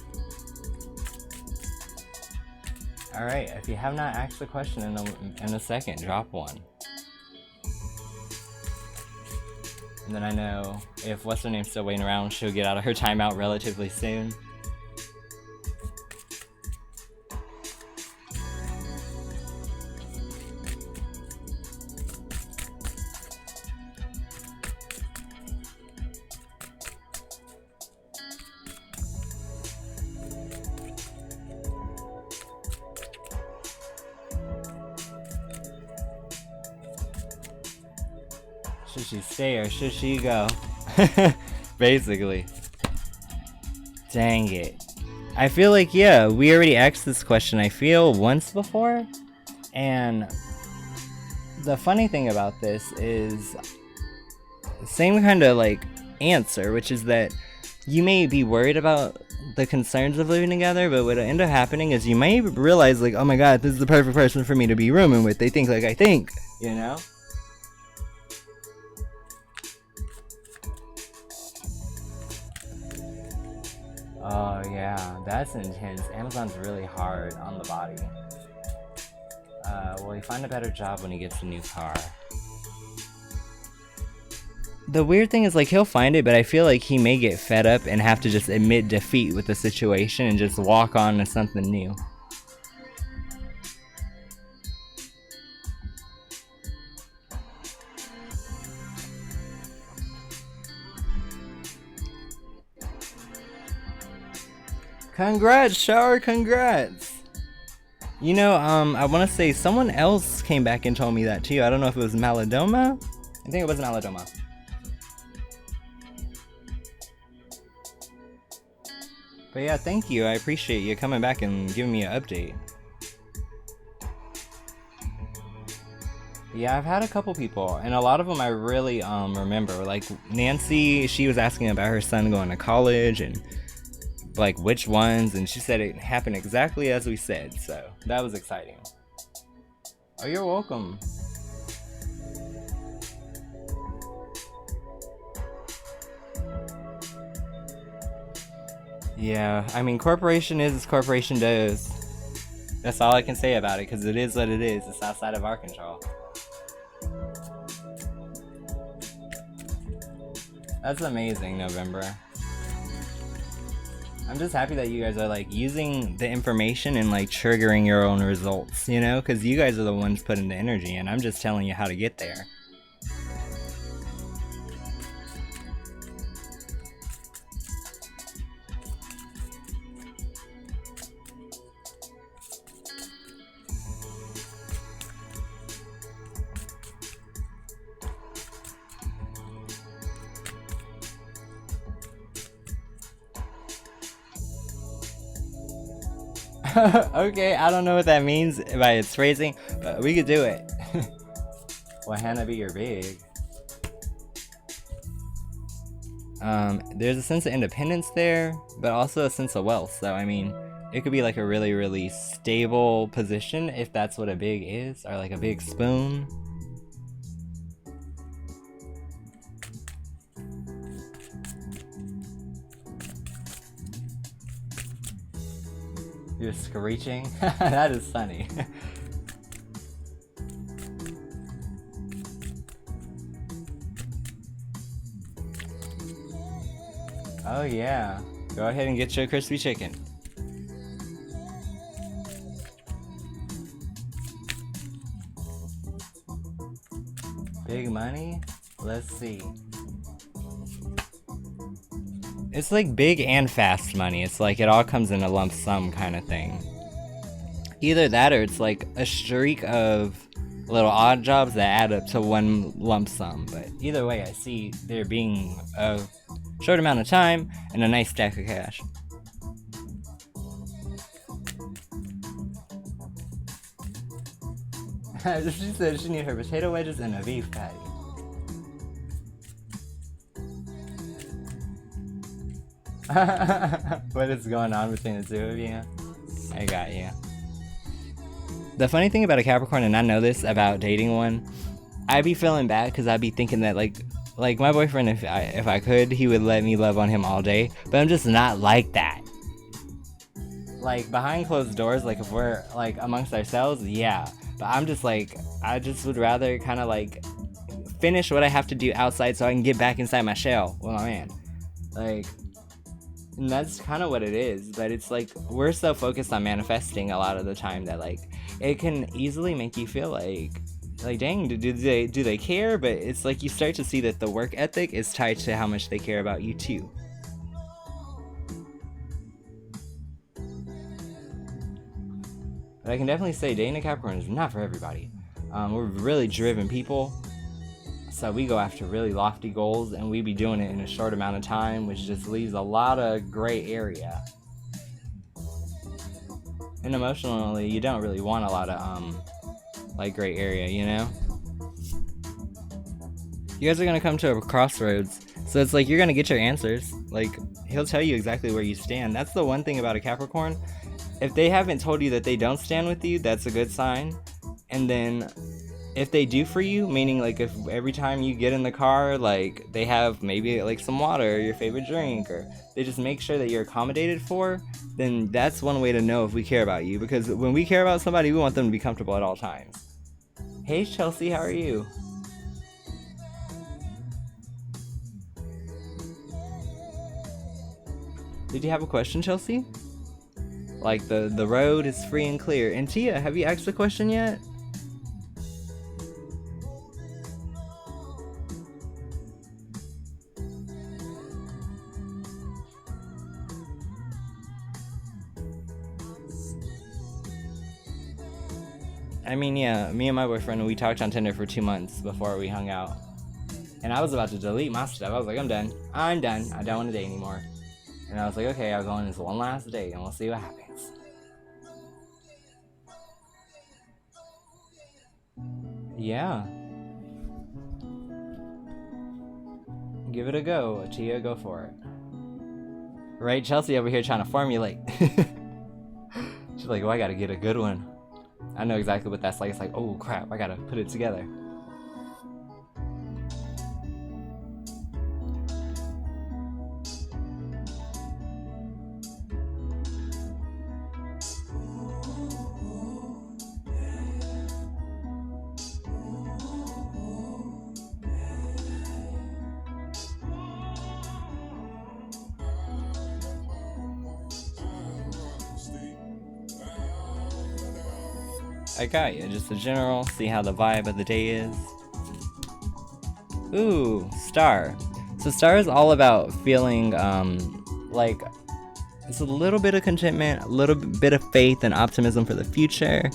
Alright, if you have not asked the question in a second, drop one. And then I know if what's her name's still waiting around, she'll get out of her timeout relatively soon. Should she stay or should she go? Basically. Dang it. I feel like, yeah, we already asked this question, I feel, once before. And the funny thing about this is same kind of like answer, which is that you may be worried about the concerns of living together, but what'll end up happening is you may realize like, oh my god, this is the perfect person for me to be rooming with. They think like I think, you know? Oh yeah, that's intense. Amazon's really hard on the body. Will he find a better job when he gets a new car? The weird thing is like he'll find it, but I feel like he may get fed up and have to just admit defeat with the situation and just walk on to something new. Congrats, Shower, congrats! You know, I want to say someone else came back and told me that too. I don't know if it was Malidoma? I think it was Malidoma. But yeah, thank you. I appreciate you coming back and giving me an update. Yeah, I've had a couple people, and a lot of them I really remember. Like Nancy, she was asking about her son going to college and like which ones, and she said it happened exactly as we said, so that was exciting. Oh, you're welcome. Yeah, I mean, corporation is as corporation does. That's all I can say about it, because it is what it is. It's outside of our control. That's amazing, November. I'm just happy that you guys are like using the information and like triggering your own results, you know, because you guys are the ones putting the energy in. I'm just telling you how to get there. Okay, I don't know what that means by its phrasing, but we could do it. Will Hannah be your big? There's a sense of independence there, but also a sense of wealth. So, I mean, it could be like a really, really stable position if that's what a big is, or like a big spoon. You're screeching? That is funny. Oh yeah. Go ahead and get your crispy chicken. Big money? Let's see. It's like big and fast money. It's like it all comes in a lump sum kind of thing. Either that or it's like a streak of little odd jobs that add up to one lump sum. But either way, I see there being a short amount of time and a nice stack of cash. She said she needs her potato wedges and a beef patty. What is going on between the two of you? I got you. The funny thing about a Capricorn, and I know this about dating one, I'd be feeling bad because I'd be thinking that like my boyfriend, if I could, he would let me love on him all day, but I'm just not like that. Like behind closed doors, like if we're like amongst ourselves, yeah, but I'm just like, I just would rather kind of like finish what I have to do outside so I can get back inside my shell with my man. Like, and that's kind of what it is. But it's like we're so focused on manifesting a lot of the time that like it can easily make you feel like dang, do they care? But it's like you start to see that the work ethic is tied to how much they care about you too. But I can definitely say dating a Capricorn is not for everybody. We're really driven people, so we go after really lofty goals, and we be doing it in a short amount of time, which just leaves a lot of gray area. And emotionally, you don't really want a lot of like gray area, you know? You guys are gonna come to a crossroads, so it's like you're gonna get your answers. Like, he'll tell you exactly where you stand. That's the one thing about a Capricorn. If they haven't told you that they don't stand with you, that's a good sign. And then if they do for you, meaning like if every time you get in the car, like they have maybe like some water or your favorite drink, or they just make sure that you're accommodated for, then that's one way to know if we care about you. Because when we care about somebody, we want them to be comfortable at all times. Hey Chelsea, how are you? Did you have a question, Chelsea? Like the road is free and clear. And Tia, have you asked the question yet? I mean, yeah, me and my boyfriend, we talked on Tinder for 2 months before we hung out. And I was about to delete my stuff. I was like, I'm done. I don't want to date anymore. And I was like, okay, I'll go on this one last date and we'll see what happens. Yeah. Give it a go, Tia, go for it. Right, Chelsea over here trying to formulate. She's like, oh, I gotta get a good one. I know exactly what that's like. It's like, oh crap, I gotta put it together. I got you, just a general, see how the vibe of the day is. Ooh, Star. So Star is all about feeling like it's a little bit of contentment, a little bit of faith and optimism for the future.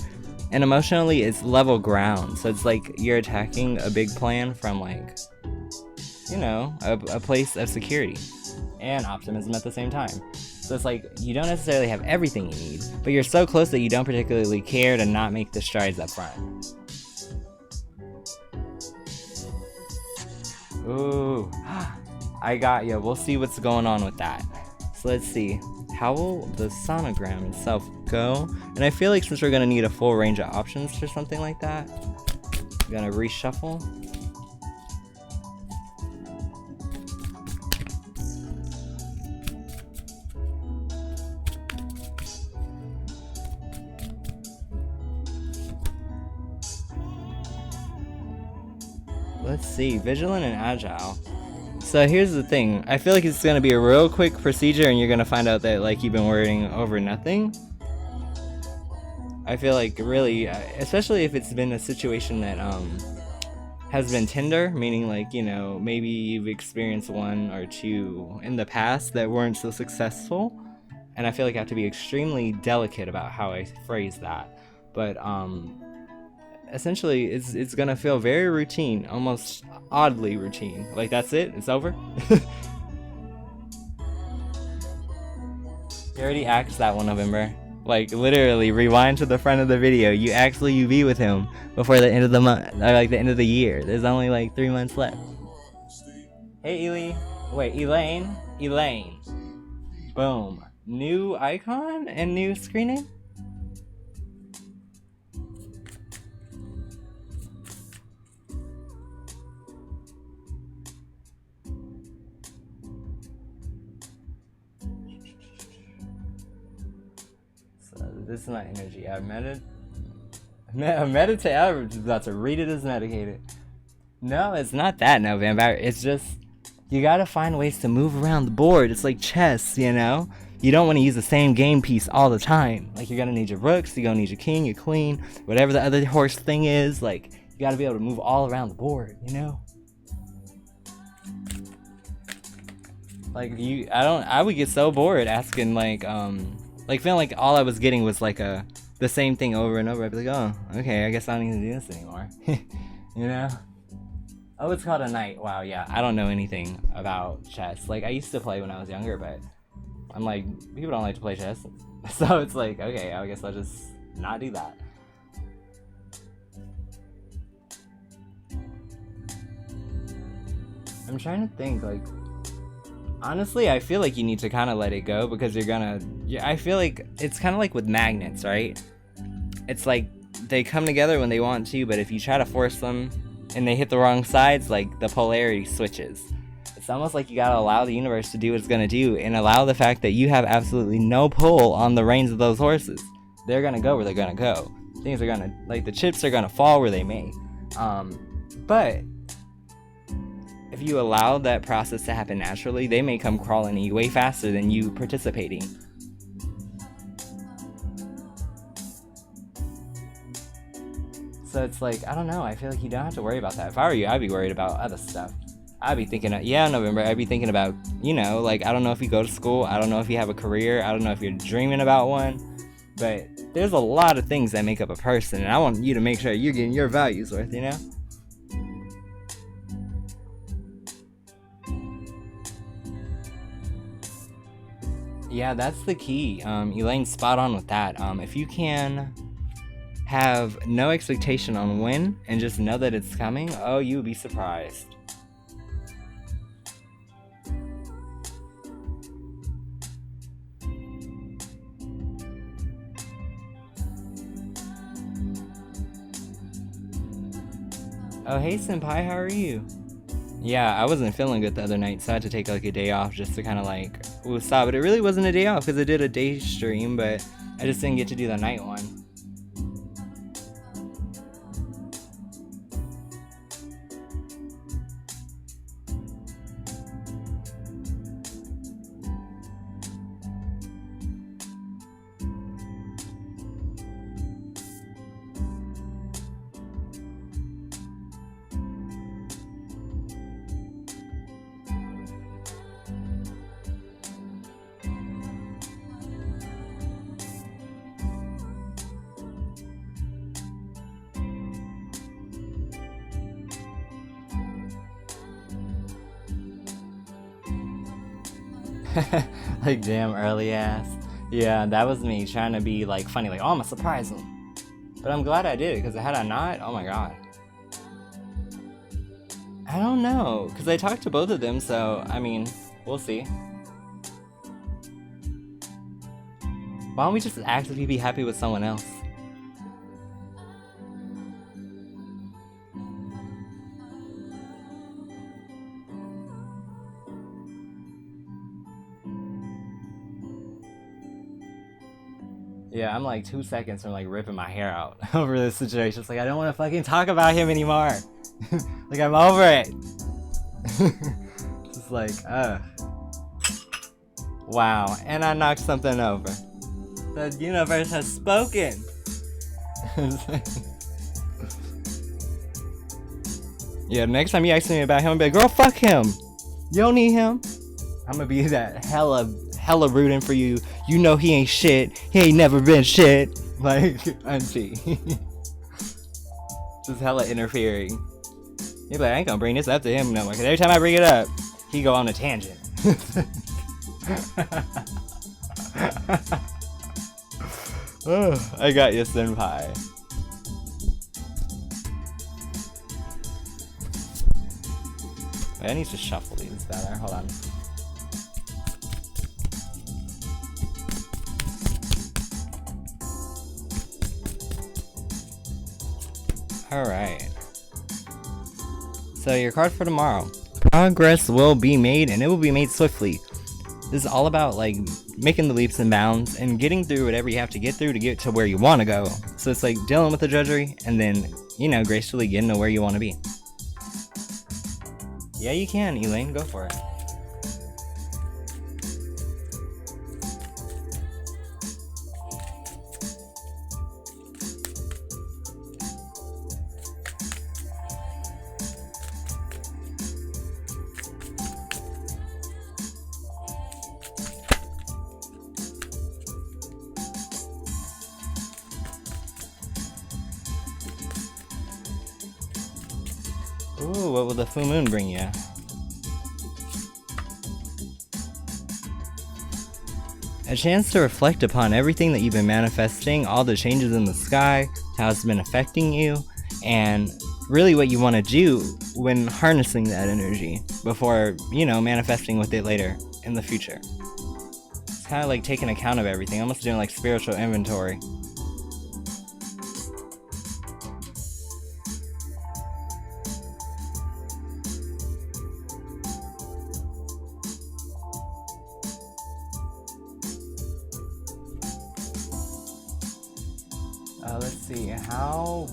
And emotionally, it's level ground. So it's like you're attacking a big plan from like, you know, a place of security and optimism at the same time. So it's like you don't necessarily have everything you need, but you're so close that you don't particularly care to not make the strides up front. Ooh, I got you. We'll see what's going on with that. So let's see. How will the sonogram itself go? And I feel like since we're going to need a full range of options for something like that, I'm going to reshuffle. Let's see, vigilant and agile. So here's the thing, I feel like it's gonna be a real quick procedure and you're gonna find out that like you've been worrying over nothing. I feel like really, especially if it's been a situation that has been tender, meaning like, you know, maybe you've experienced one or two in the past that weren't so successful. And I feel like I have to be extremely delicate about how I phrase that. But essentially it's gonna feel very routine, almost oddly routine. Like that's it, it's over. You already axed that one, November. Like literally rewind to the front of the video, you actually UV with him before the end of the month, or like the end of the year. There's only like 3 months left. Hey Ely, wait, Elaine. Boom, new icon and new screen name. This is my energy. I meditate. I'm about to read it as medicated. No, it's not that, no, Vampire. It's just, you gotta find ways to move around the board. It's like chess, you know? You don't want to use the same game piece all the time. Like, you're gonna need your rooks, you're gonna need your king, your queen, whatever the other horse thing is. Like, you gotta be able to move all around the board, you know? Like, I would get so bored asking, like feeling like all I was getting was, like, the same thing over and over. I'd be like, oh, okay, I guess I don't need to do this anymore. You know? Oh, it's called a knight. Wow, yeah. I don't know anything about chess. Like, I used to play when I was younger, but I'm like, people don't like to play chess. So it's like, okay, I guess I'll just not do that. I'm trying to think, like, honestly, I feel like you need to kind of let it go because I feel like it's kind of like with magnets, right? It's like they come together when they want to, but if you try to force them and they hit the wrong sides, like, the polarity switches. It's almost like you gotta allow the universe to do what it's gonna do and allow the fact that you have absolutely no pull on the reins of those horses. They're gonna go where they're gonna go. Things are gonna, like, the chips are gonna fall where they may. But if you allow that process to happen naturally, they may come crawling at you way faster than you participating. So it's like, I don't know, I feel like you don't have to worry about that. If I were you, I'd be worried about other stuff. I'd be thinking, November, I'd be thinking about, you know, like, I don't know if you go to school, I don't know if you have a career, I don't know if you're dreaming about one, but there's a lot of things that make up a person, and I want you to make sure you're getting your values worth, you know? Yeah, that's the key. Elaine's spot on with that. If you can have no expectation on when and just know that it's coming, oh, you would be surprised. Oh, hey, Senpai, how are you? Yeah, I wasn't feeling good the other night, so I had to take, like, a day off just to kind of, like, stop. But it really wasn't a day off because I did a day stream, but I just didn't get to do the night one. Like, damn, early ass. Yeah, that was me trying to be, like, funny, like, oh, I'm gonna surprise him. But I'm glad I did it, because had I not, oh my god. I don't know, because I talked to both of them, so, I mean, we'll see. Why don't we just actively be happy with someone else? Yeah, I'm like 2 seconds from, like, ripping my hair out over this situation. It's like, I don't want to fucking talk about him anymore. Like, I'm over it. Just like, wow, and I knocked something over. The universe has spoken. Yeah, next time you ask me about him, I'll be like, girl, fuck him. You don't need him. I'm gonna be that hella rooting for you. You know he ain't shit. He ain't never been shit. Like, auntie. Just hella interfering. You're like, I ain't gonna bring this up to him no more. Cause every time I bring it up, he go on a tangent. Oh, I got you, senpai. Wait, I need to shuffle these better. Hold on. Alright. So your card for tomorrow. Progress will be made, and it will be made swiftly. This is all about, like, making the leaps and bounds and getting through whatever you have to get through to get to where you want to go. So it's like dealing with the drudgery and then, you know, gracefully getting to where you want to be. Yeah, you can, Elaine. Go for it. Ooh, what will the full moon bring you? A chance to reflect upon everything that you've been manifesting, all the changes in the sky, how it's been affecting you, and really what you want to do when harnessing that energy before, you know, manifesting with it later in the future. It's kind of like taking account of everything, almost doing like spiritual inventory. Let's see, how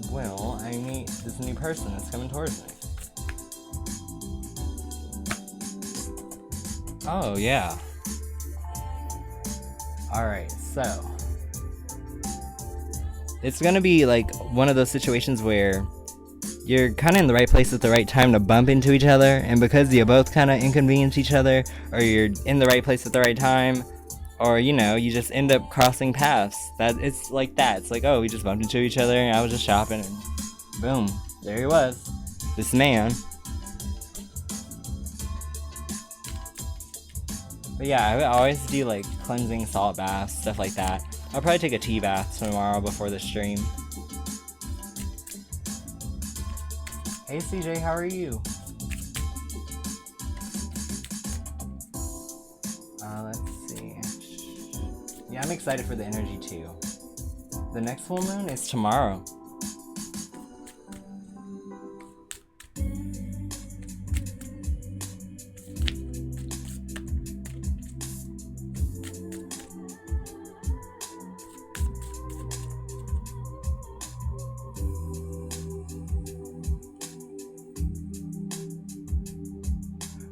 will I meet this new person that's coming towards me? Oh, yeah. Alright, so it's gonna be like one of those situations where you're kind of in the right place at the right time to bump into each other, and because you both kind of inconvenience each other, or you're in the right place at the right time, or, you know, you just end up crossing paths. That it's like that. It's like, oh, we just bumped into each other and I was just shopping and boom, there he was. This man. But yeah, I would always do like cleansing salt baths, stuff like that. I'll probably take a tea bath tomorrow before the stream. Hey CJ, how are you? Let's see. Yeah, I'm excited for the energy too. The next full moon is tomorrow.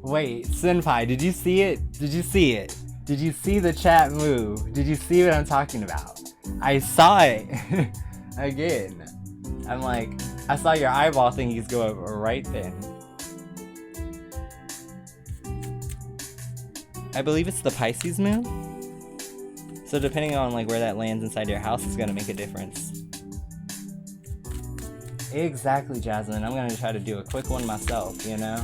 Wait, Senpai, did you see it? Did you see it? Did you see the chat move? Did you see what I'm talking about? I saw it again. I'm like, I saw your eyeball thingies go up right then. I believe it's the Pisces moon. So depending on like where that lands inside your house is gonna make a difference. Exactly, Jasmine. I'm gonna try to do a quick one myself, you know?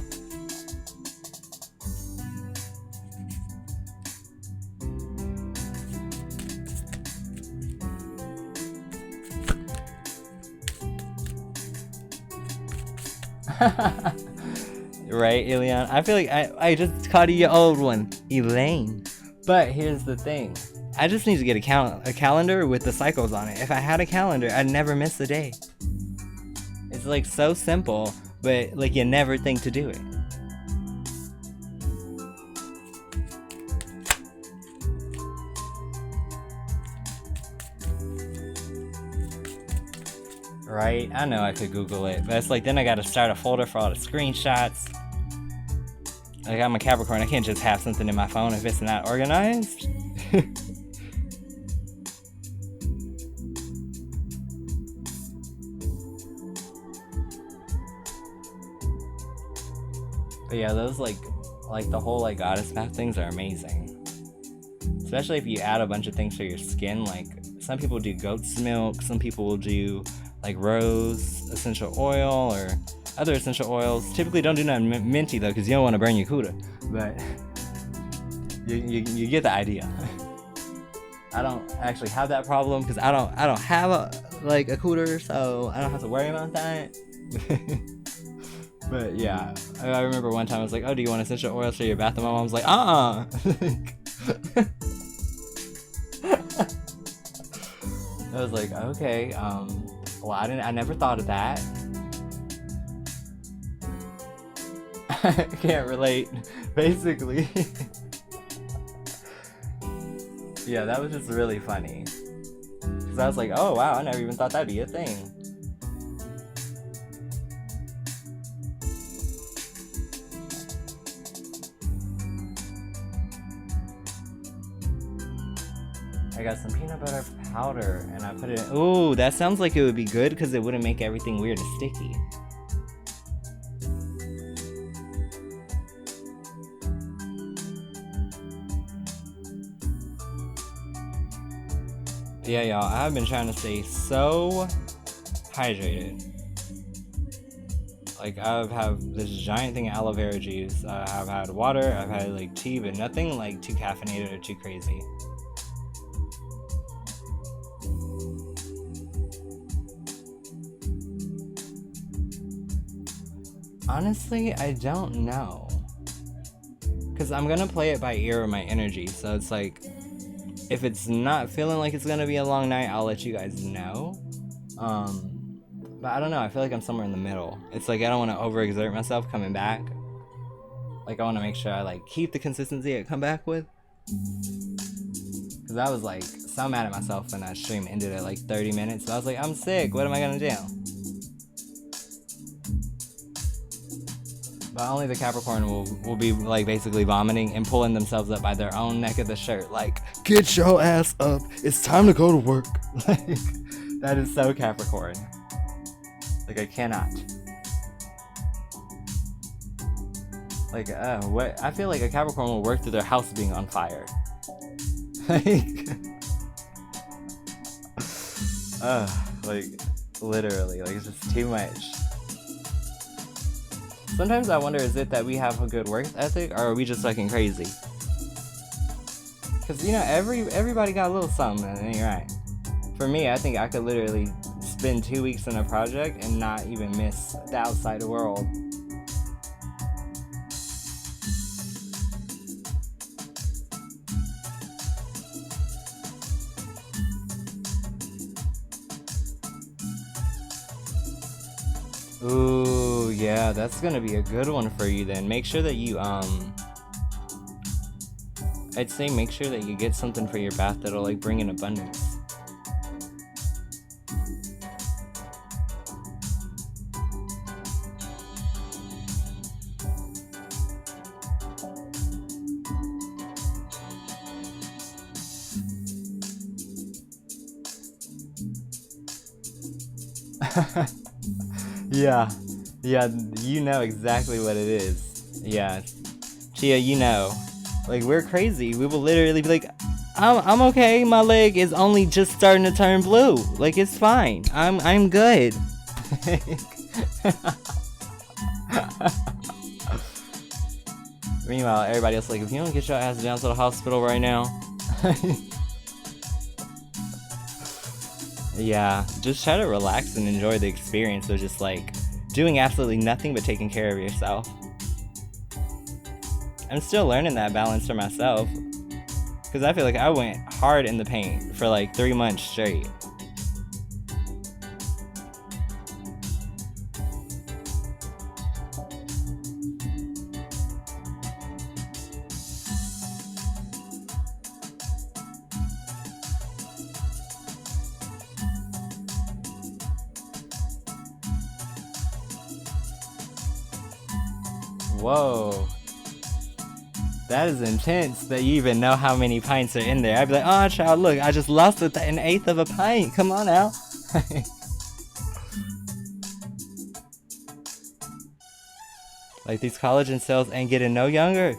Right, Ilion? I feel like I just called you your old one, Elaine. But here's the thing. I just need to get a calendar with the cycles on it. If I had a calendar, I'd never miss a day. It's like so simple, but like you never think to do it. Right? I know I could Google it, but it's like then I gotta start a folder for all the screenshots. Like I'm a Capricorn, I can't just have something in my phone if it's not organized. But yeah, those like the whole like goddess path things are amazing. Especially if you add a bunch of things for your skin, like some people do goat's milk, some people will do like rose essential oil or other essential oils. Typically don't do nothing minty though, because you don't want to burn your cuda. But you get the idea. I don't actually have that problem because I don't have a cooter, so I don't have to worry about that. But yeah, I remember one time I was like, oh, do you want essential oils for your bath? And my mom was like, I was like, okay, well, I never thought of that. I can't relate, basically. Yeah, that was just really funny. Because I was like, oh wow, I never even thought that'd be a thing. I got some peanut butter powder and I put it in. Ooh, that sounds like it would be good because it wouldn't make everything weird and sticky. Yeah, y'all, I've been trying to stay so hydrated. Like, I've had this giant thing of aloe vera juice. I've had water, I've had like tea, but nothing like too caffeinated or too crazy. Honestly, I don't know. Because I'm gonna play it by ear with my energy, so it's like, if it's not feeling like it's gonna be a long night, I'll let you guys know. But I don't know, I feel like I'm somewhere in the middle. It's like I don't want to overexert myself coming back. Like I want to make sure I like keep the consistency I come back with. Because I was like so mad at myself when that stream ended at like 30 minutes. So I was like, I'm sick, what am I gonna do? But only the Capricorn will be like basically vomiting and pulling themselves up by their own neck of the shirt. Like, get your ass up, it's time to go to work. Like, that is so Capricorn. Like, I cannot. Like, what? I feel like a Capricorn will work through their house being on fire. Like, literally, like, it's just too much. Sometimes I wonder, is it that we have a good work ethic, or are we just fucking crazy? Because, you know, everybody got a little something, and you're right. For me, I think I could literally spend 2 weeks in a project and not even miss the outside world. Ooh, yeah, that's gonna be a good one for you then. Make sure that you, I'd say make sure that you get something for your bath that'll, like, bring in abundance. Yeah, you know exactly what it is. Yeah, Chia, you know, like, we're crazy. We will literally be like, I'm okay. My leg is only just starting to turn blue. Like, it's fine. I'm good. Meanwhile, everybody else like, if you don't get your ass down to the hospital right now. Yeah, just try to relax and enjoy the experience of just like doing absolutely nothing but taking care of yourself. I'm still learning that balance for myself, because I feel like I went hard in the paint for like 3 months straight. Whoa. That is intense that you even know how many pints are in there. I'd be like, oh child, look, I just lost an eighth of a pint. Come on now. Like, these collagen cells ain't getting no younger.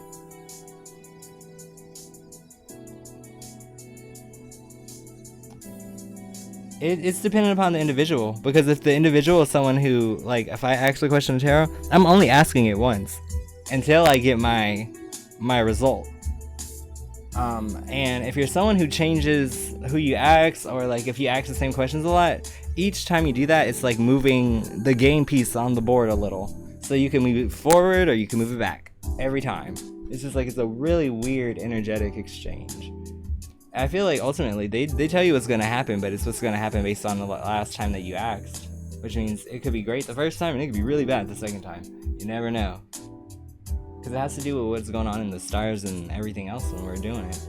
It's dependent upon the individual, because if the individual is someone who, like, if I ask the question of tarot, I'm only asking it once until I get my result. And if you're someone who changes who you ask, or like if you ask the same questions a lot, each time you do that, it's like moving the game piece on the board a little, so you can move it forward or you can move it back every time. It's just like, it's a really weird energetic exchange. I feel like ultimately they tell you what's going to happen, but it's what's going to happen based on the last time that you asked, which means it could be great the first time and it could be really bad the second time. You never know, because it has to do with what's going on in the stars and everything else when we're doing it.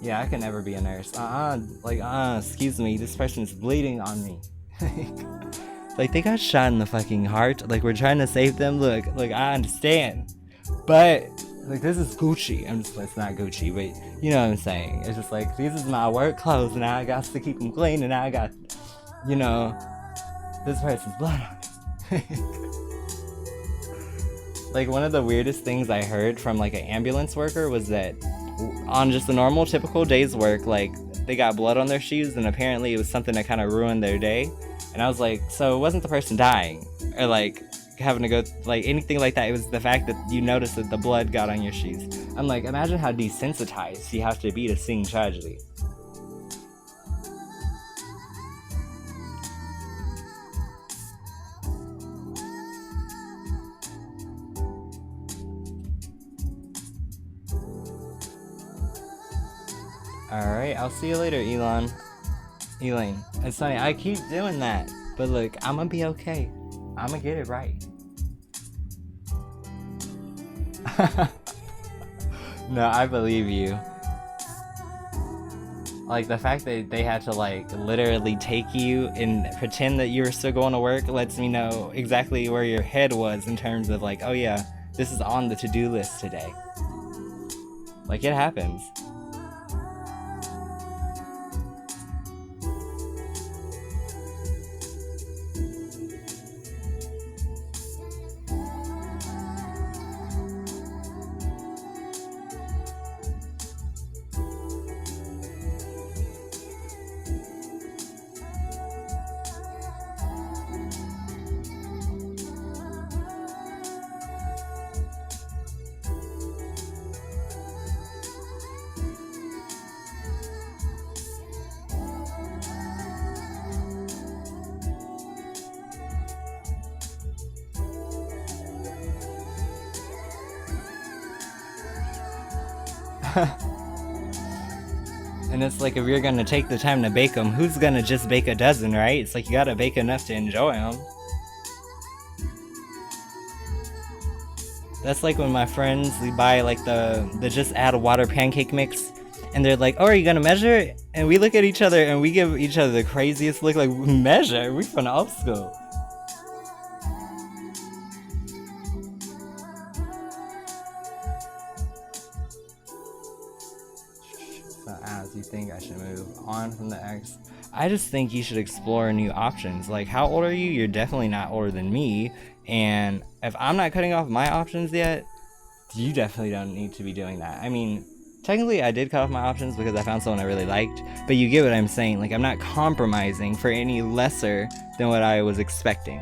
Yeah, I can never be a nurse. Excuse me, this person is bleeding on me. Like, they got shot in the fucking heart. Like, we're trying to save them. Look, I understand. But, like, this is Gucci. It's not Gucci, but you know what I'm saying. It's just like, these is my work clothes, and now I got to keep them clean, and now I got, you know, this person's blood on it. Like, one of the weirdest things I heard from, like, an ambulance worker was that on just a normal, typical day's work, like, they got blood on their shoes, and apparently it was something that kind of ruined their day. And I was like, so it wasn't the person dying, or, like, having to go, like, anything like that. It was the fact that you noticed that the blood got on your shoes. I'm like, imagine how desensitized you have to be to seeing tragedy. Alright, I'll see you later, Elaine. It's funny, I keep doing that, but look, I'm gonna be okay. I'm gonna get it right. No, I believe you. Like, the fact that they had to, like, literally take you and pretend that you were still going to work lets me know exactly where your head was in terms of, like, oh yeah, this is on the to-do list today. Like, it happens. And it's like, if you're gonna take the time to bake them, who's gonna just bake a dozen, right? It's like, you gotta bake enough to enjoy them. That's like when my friends, we buy like the just add water pancake mix, and they're like, oh, are you gonna measure it? And we look at each other and we give each other the craziest look, like, measure? We from the old school. You think I should move on from the ex? I just think you should explore new options. Like, how old are you? You're definitely not older than me, and if I'm not cutting off my options yet, you definitely don't need to be doing that. I mean, technically I did cut off my options because I found someone I really liked, but you get what I'm saying. Like, I'm not compromising for any lesser than what I was expecting.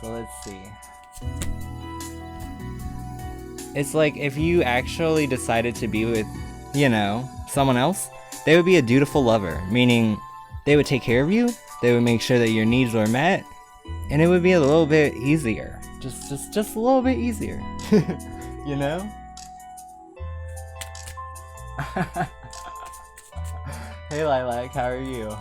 So let's see. It's like, if you actually decided to be with, you know, someone else, they would be a dutiful lover, meaning they would take care of you, they would make sure that your needs were met, and it would be a little bit easier. Just a little bit easier. You know? Hey Lilac, how are you?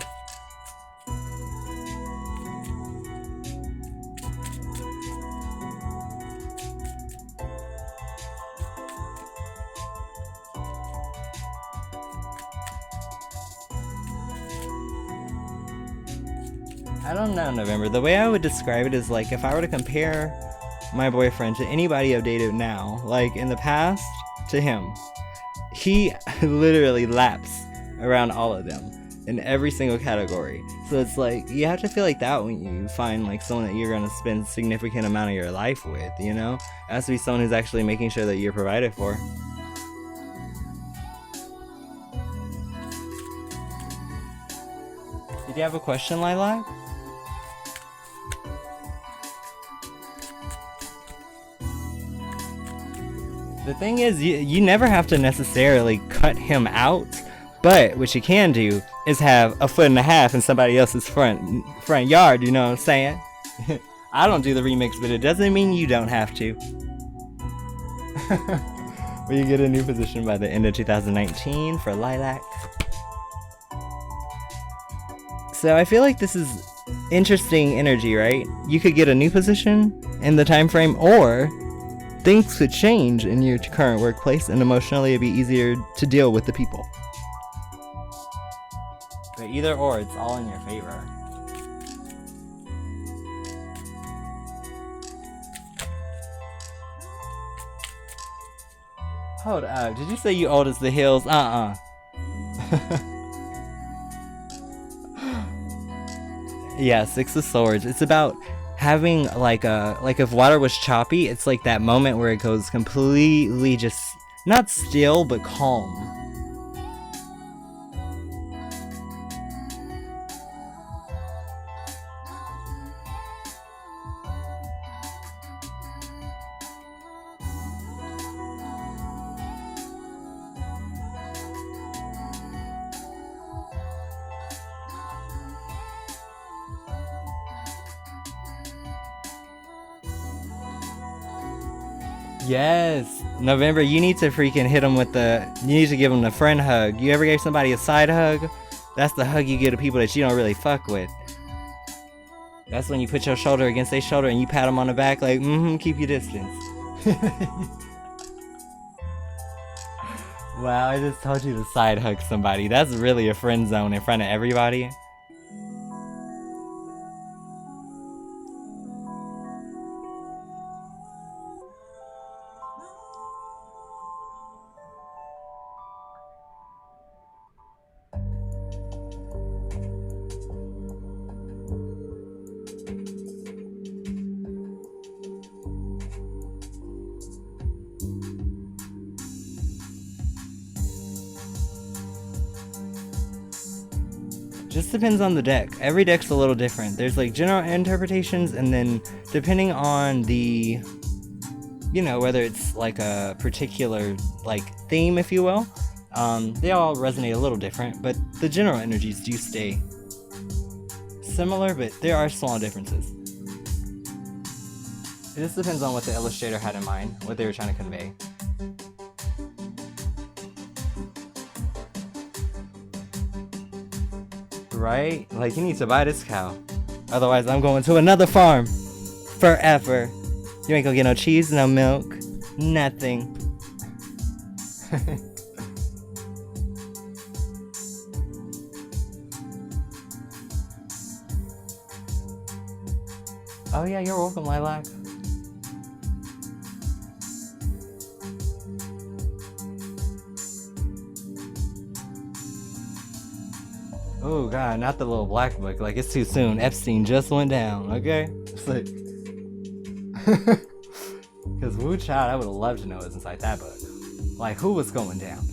I don't know, November. The way I would describe it is like, if I were to compare my boyfriend to anybody I've dated now, like in the past, to him, he literally laps around all of them in every single category. So it's like, you have to feel like that when you find like someone that you're going to spend a significant amount of your life with, you know? It has to be someone who's actually making sure that you're provided for. Did you have a question, Lilac? The thing is, you never have to necessarily cut him out, but what you can do is have 1.5 feet in somebody else's front yard, you know what I'm saying? I don't do the remix, but it doesn't mean you don't have to. Will you get a new position by the end of 2019 for Lilac? So I feel like this is interesting energy, right? You could get a new position in the time frame, or things could change in your current workplace, and emotionally it'd be easier to deal with the people. But either or, it's all in your favor. Hold up, did you say you old as the hills? Yeah, Six of Swords. It's about having like if water was choppy, it's like that moment where it goes completely just not still but calm. Yes, November, you need to freaking hit them with you need to give them the friend hug. You ever gave somebody a side hug? That's the hug you give to people that you don't really fuck with. That's when you put your shoulder against their shoulder and you pat them on the back like, keep your distance. Wow, I just told you to side hug somebody. That's really a friend zone in front of everybody. Just depends on the deck. Every deck's a little different. There's like general interpretations, and then depending on the, whether it's like a particular like theme, if you will, they all resonate a little different, but the general energies do stay similar, but there are small differences. It just depends on what the illustrator had in mind, what they were trying to convey. Right? Like, you need to buy this cow. Otherwise, I'm going to another farm. Forever. You ain't gonna get no cheese, no milk. Nothing. Oh yeah, you're welcome, Lilac. Oh god, not the little black book. Like, it's too soon. Epstein just went down, okay? It's like... Because woo child, I would have loved to know what's inside that book. Like, who was going down?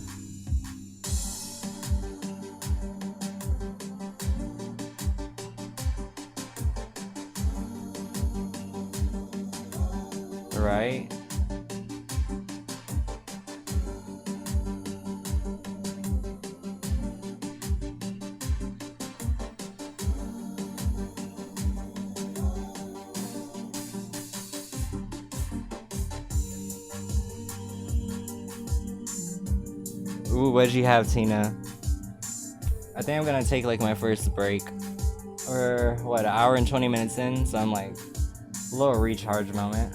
Right? Ooh, what'd you have, Tina? I think I'm gonna take like my first break. Or what, an hour and 20 minutes in, so I'm like a little recharge moment.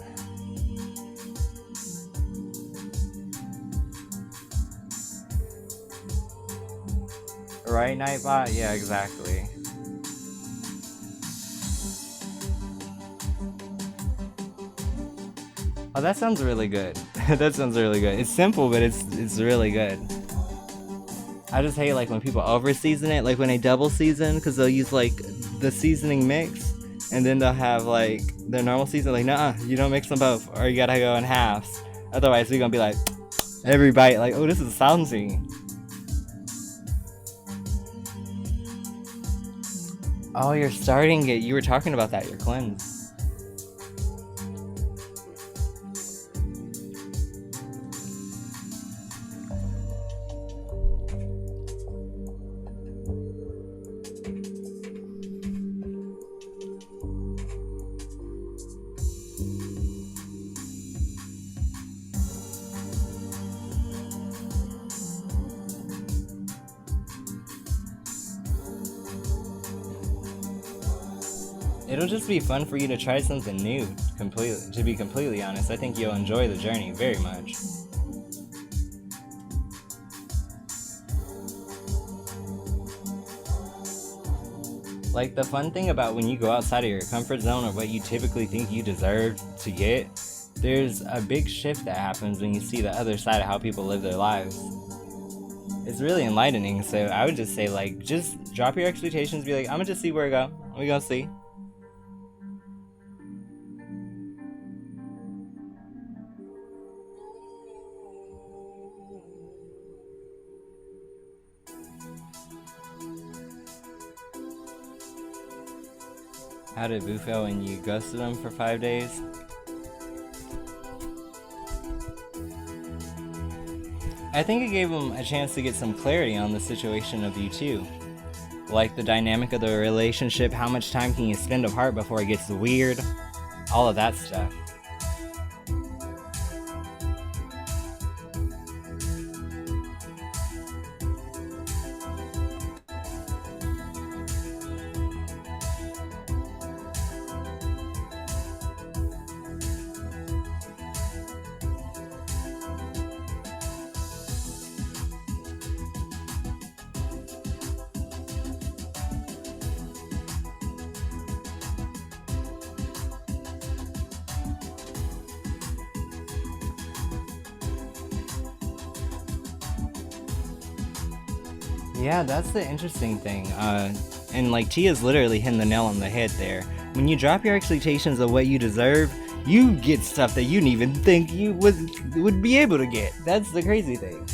Right, Nightbot? Yeah, exactly. Oh, that sounds really good. That sounds really good. It's simple, but it's really good. I just hate like when people over season it, like when they double season, because they'll use like the seasoning mix, and then they'll have like their normal season. Like, nah, you don't mix them both, or you gotta go in halves. Otherwise, we're gonna be like every bite, like, oh, this is salty. Oh, you're starting it. You were talking about that. Your cleanse. It'll just be fun for you to try something new, to be completely honest. I think you'll enjoy the journey very much. Like, the fun thing about when you go outside of your comfort zone or what you typically think you deserve to get, there's a big shift that happens when you see the other side of how people live their lives. It's really enlightening. So I would just say, like, just drop your expectations, be like, I'm gonna just see where it go. We gonna see. How did Boo feel when you ghosted him for 5 days? I think it gave him a chance to get some clarity on the situation of you two. Like the dynamic of the relationship, how much time can you spend apart before it gets weird, all of that stuff. Yeah, that's the interesting thing. And like Tia's literally hitting the nail on the head there. When you drop your expectations of what you deserve, you get stuff that you didn't even think you would be able to get. That's the crazy thing.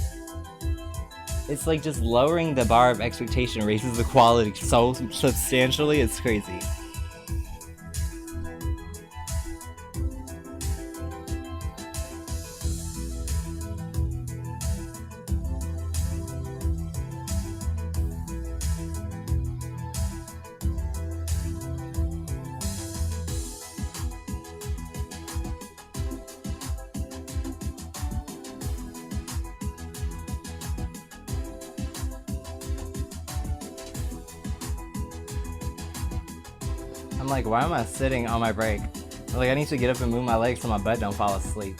It's like just lowering the bar of expectation raises the quality so substantially, it's crazy. I'm like, why am I sitting on my break? I'm like, I need to get up and move my legs so my butt don't fall asleep.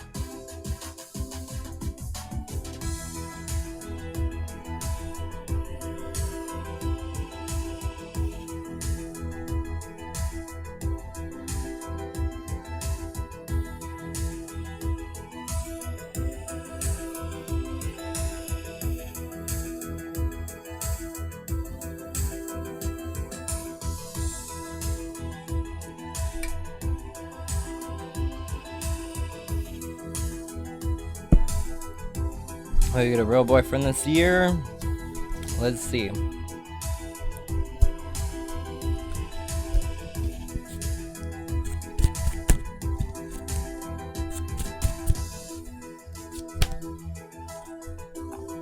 Will you get a real boyfriend this year? Let's see.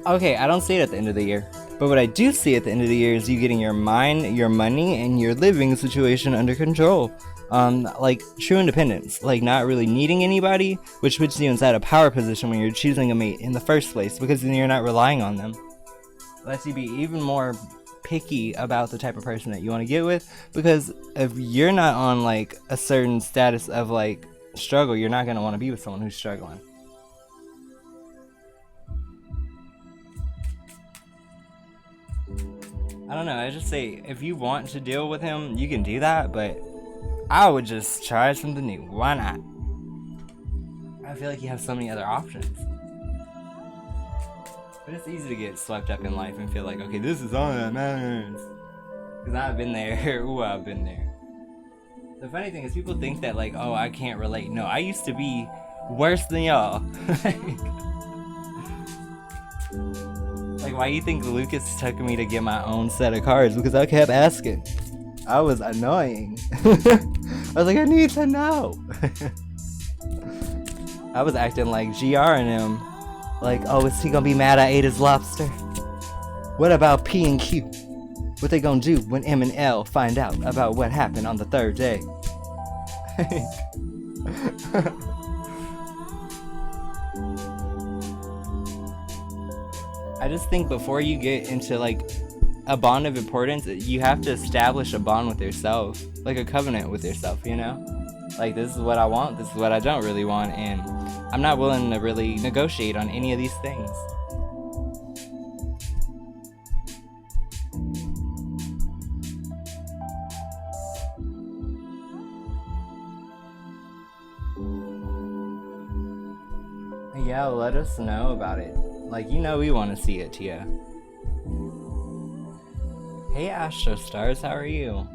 Okay, I don't see it at the end of the year. But what I do see at the end of the year is you getting your mind, your money, and your living situation under control. Like true independence, like not really needing anybody, which puts you inside a power position when you're choosing a mate in the first place, because then you're not relying on them. Lets you be even more picky about the type of person that you want to get with, because if you're not on like a certain status of like struggle, you're not going to want to be with someone who's struggling. I don't know, I just say if you want to deal with him, you can do that, but I would just try something new. Why not? I feel like you have so many other options. But it's easy to get swept up in life and feel like, okay, this is all that matters. Because I've been there. Ooh, I've been there. The funny thing is people think that like, oh, I can't relate. No, I used to be worse than y'all. Like, why do you think Lucas took me to get my own set of cards? Because I kept asking. I was annoying. I was like, I need to know. I was acting like GR and him. Like, oh, is he gonna be mad I ate his lobster? What about P and Q? What they gonna do when M and L find out about what happened on the third day? I just think before you get into like a bond of importance, you have to establish a bond with yourself, like a covenant with yourself, you know? Like, this is what I want, this is what I don't really want, and I'm not willing to really negotiate on any of these things. Yeah, let us know about it. Like, you know we want to see it, Tia. Hey Astro Stars, how are you?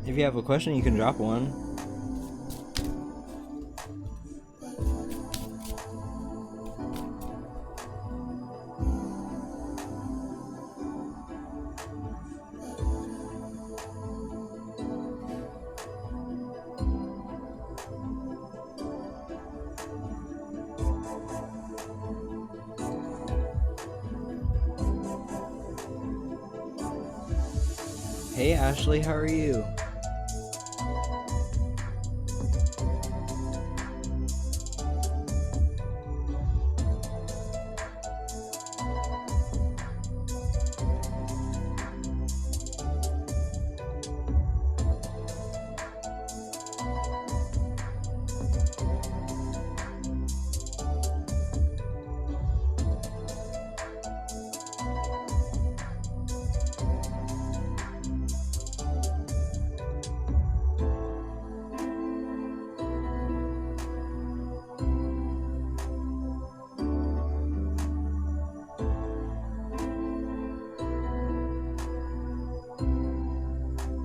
If you have a question, you can drop one. Hey Ashley, how are you?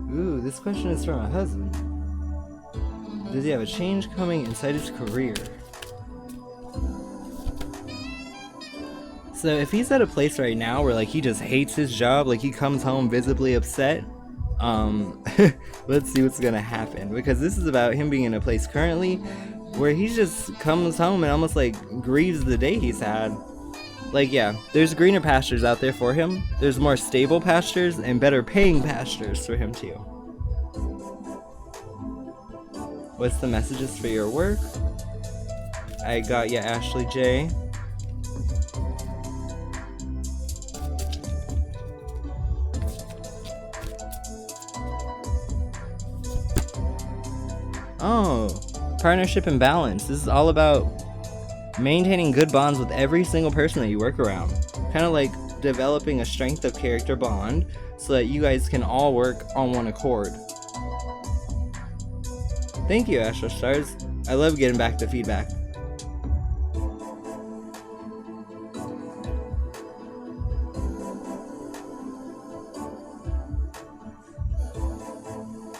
Ooh, this question is from a husband. Does he have a change coming inside his career? So if he's at a place right now where like he just hates his job, like he comes home visibly upset, let's see what's gonna happen, because this is about him being in a place currently where he just comes home and almost like grieves the day he's had. Like, yeah, there's greener pastures out there for him. There's more stable pastures and better paying pastures for him too. What's the messages for your work? I got ya, Ashley J. Oh, partnership and balance. This is all about maintaining good bonds with every single person that you work around. Kind of like developing a strength of character bond so that you guys can all work on one accord. Thank you, Astro Stars. I love getting back the feedback.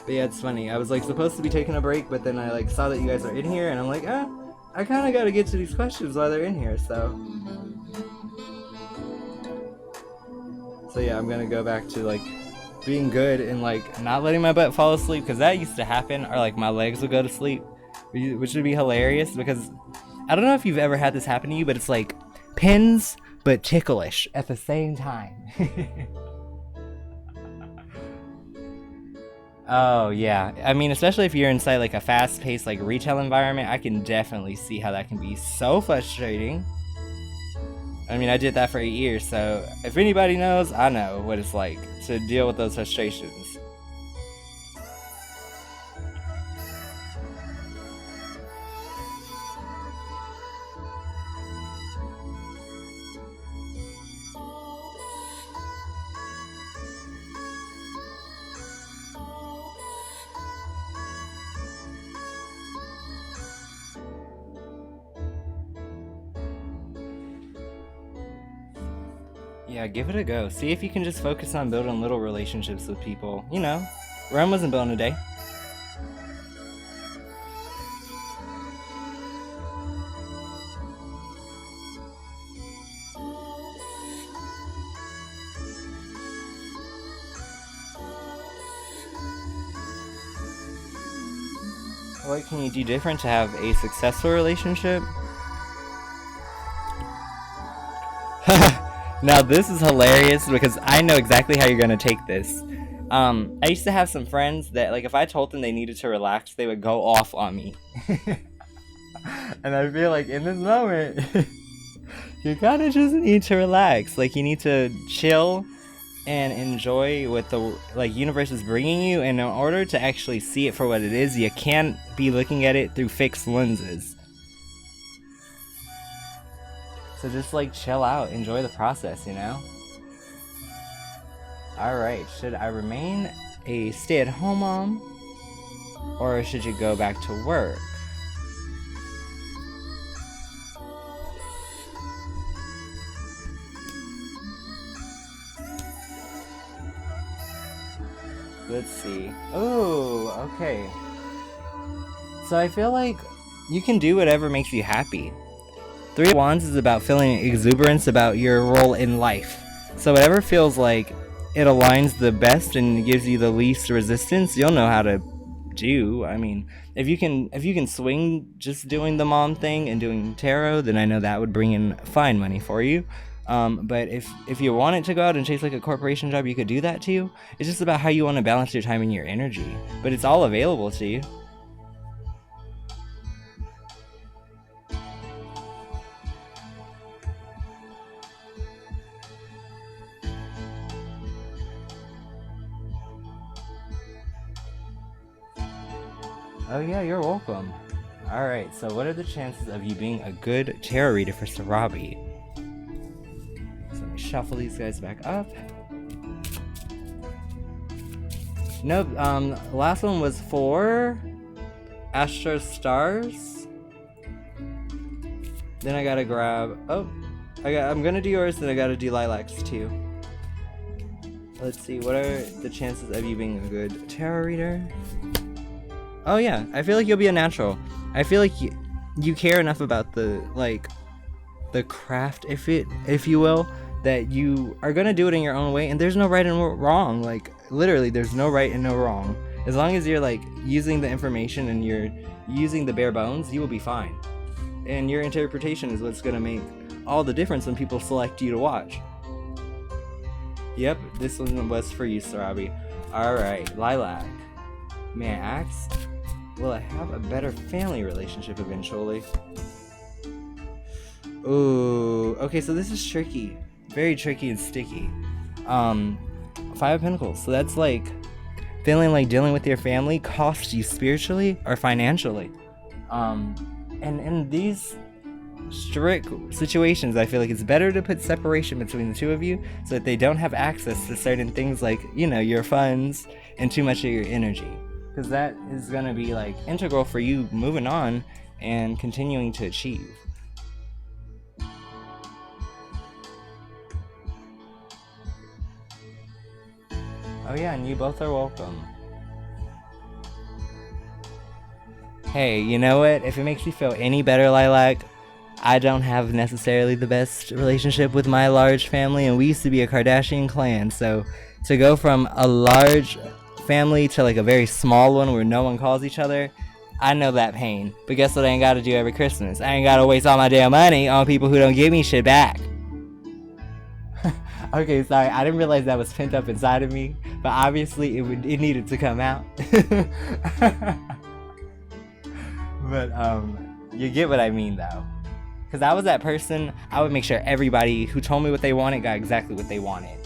But yeah, it's funny. I was like supposed to be taking a break, but then I like saw that you guys are in here and I'm like, I kind of got to get to these questions while they're in here, so yeah, I'm gonna go back to like being good and like not letting my butt fall asleep, because that used to happen, or like my legs would go to sleep, which would be hilarious, because I don't know if you've ever had this happen to you, but it's like pins but ticklish at the same time. Oh yeah, I mean, especially if you're inside like a fast-paced like retail environment, I can definitely see how that can be so frustrating. I mean, I did that for 8 years, so if anybody knows, I know what it's like to deal with those frustrations. Yeah, give it a go. See if you can just focus on building little relationships with people. You know, Rome wasn't built in a day. What can you do different to have a successful relationship? Now this is hilarious because I know exactly how you're gonna take this. I used to have some friends that, like, if I told them they needed to relax, they would go off on me. And I feel like in this moment, you kinda just need to relax. Like, you need to chill and enjoy what the universe is bringing you, and in order to actually see it for what it is, you can't be looking at it through fixed lenses. So just like chill out, enjoy the process, you know? Alright, should I remain a stay-at-home mom? Or should you go back to work? Let's see. Oh, okay. So I feel like you can do whatever makes you happy. Three of Wands is about feeling exuberance about your role in life. So whatever feels like it aligns the best and gives you the least resistance, you'll know how to do. I mean, if you can swing just doing the mom thing and doing tarot, then I know that would bring in fine money for you. But if you wanted to go out and chase like a corporation job, you could do that too. It's just about how you want to balance your time and your energy. But it's all available to you. Oh yeah, you're welcome. Alright, so what are the chances of you being a good tarot reader for Sarabi? So let me shuffle these guys back up. Nope, last one was for Astro Stars. Then I gotta grab, I'm gonna do yours, then I gotta do Lilac's too. Let's see, what are the chances of you being a good tarot reader? Oh yeah, I feel like you'll be a natural. I feel like you care enough about the craft, if you will, that you are gonna do it in your own way, and there's no right and wrong. Like literally, there's no right and no wrong. As long as you're like using the information and you're using the bare bones, you will be fine. And your interpretation is what's gonna make all the difference when people select you to watch. Yep, this one was for you, Sarabi. Alright, Lilac. May I ask, will I have a better family relationship eventually? Ooh, okay, so this is tricky. Very tricky and sticky. Five of Pentacles. So that's like feeling like dealing with your family costs you spiritually or financially. And in these strict situations, I feel like it's better to put separation between the two of you so that they don't have access to certain things like, you know, your funds and too much of your energy. Because that is going to be like integral for you moving on and continuing to achieve. Oh yeah, and you both are welcome. Hey, you know what? If it makes you feel any better, Lilac, I don't have necessarily the best relationship with my large family, and we used to be a Kardashian clan, so to go from a large family to like a very small one where no one calls each other, I know that pain. But guess what I ain't gotta do every Christmas? I ain't gotta waste all my damn money on people who don't give me shit back. Okay, sorry, I didn't realize that was pent up inside of me, but obviously it needed to come out. But you get what I mean though. Because I was that person, I would make sure everybody who told me what they wanted got exactly what they wanted.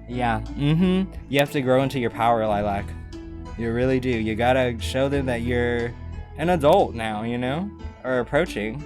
Yeah, you have to grow into your power, Lilac. You really do. You gotta show them that you're an adult now, you know? Or approaching.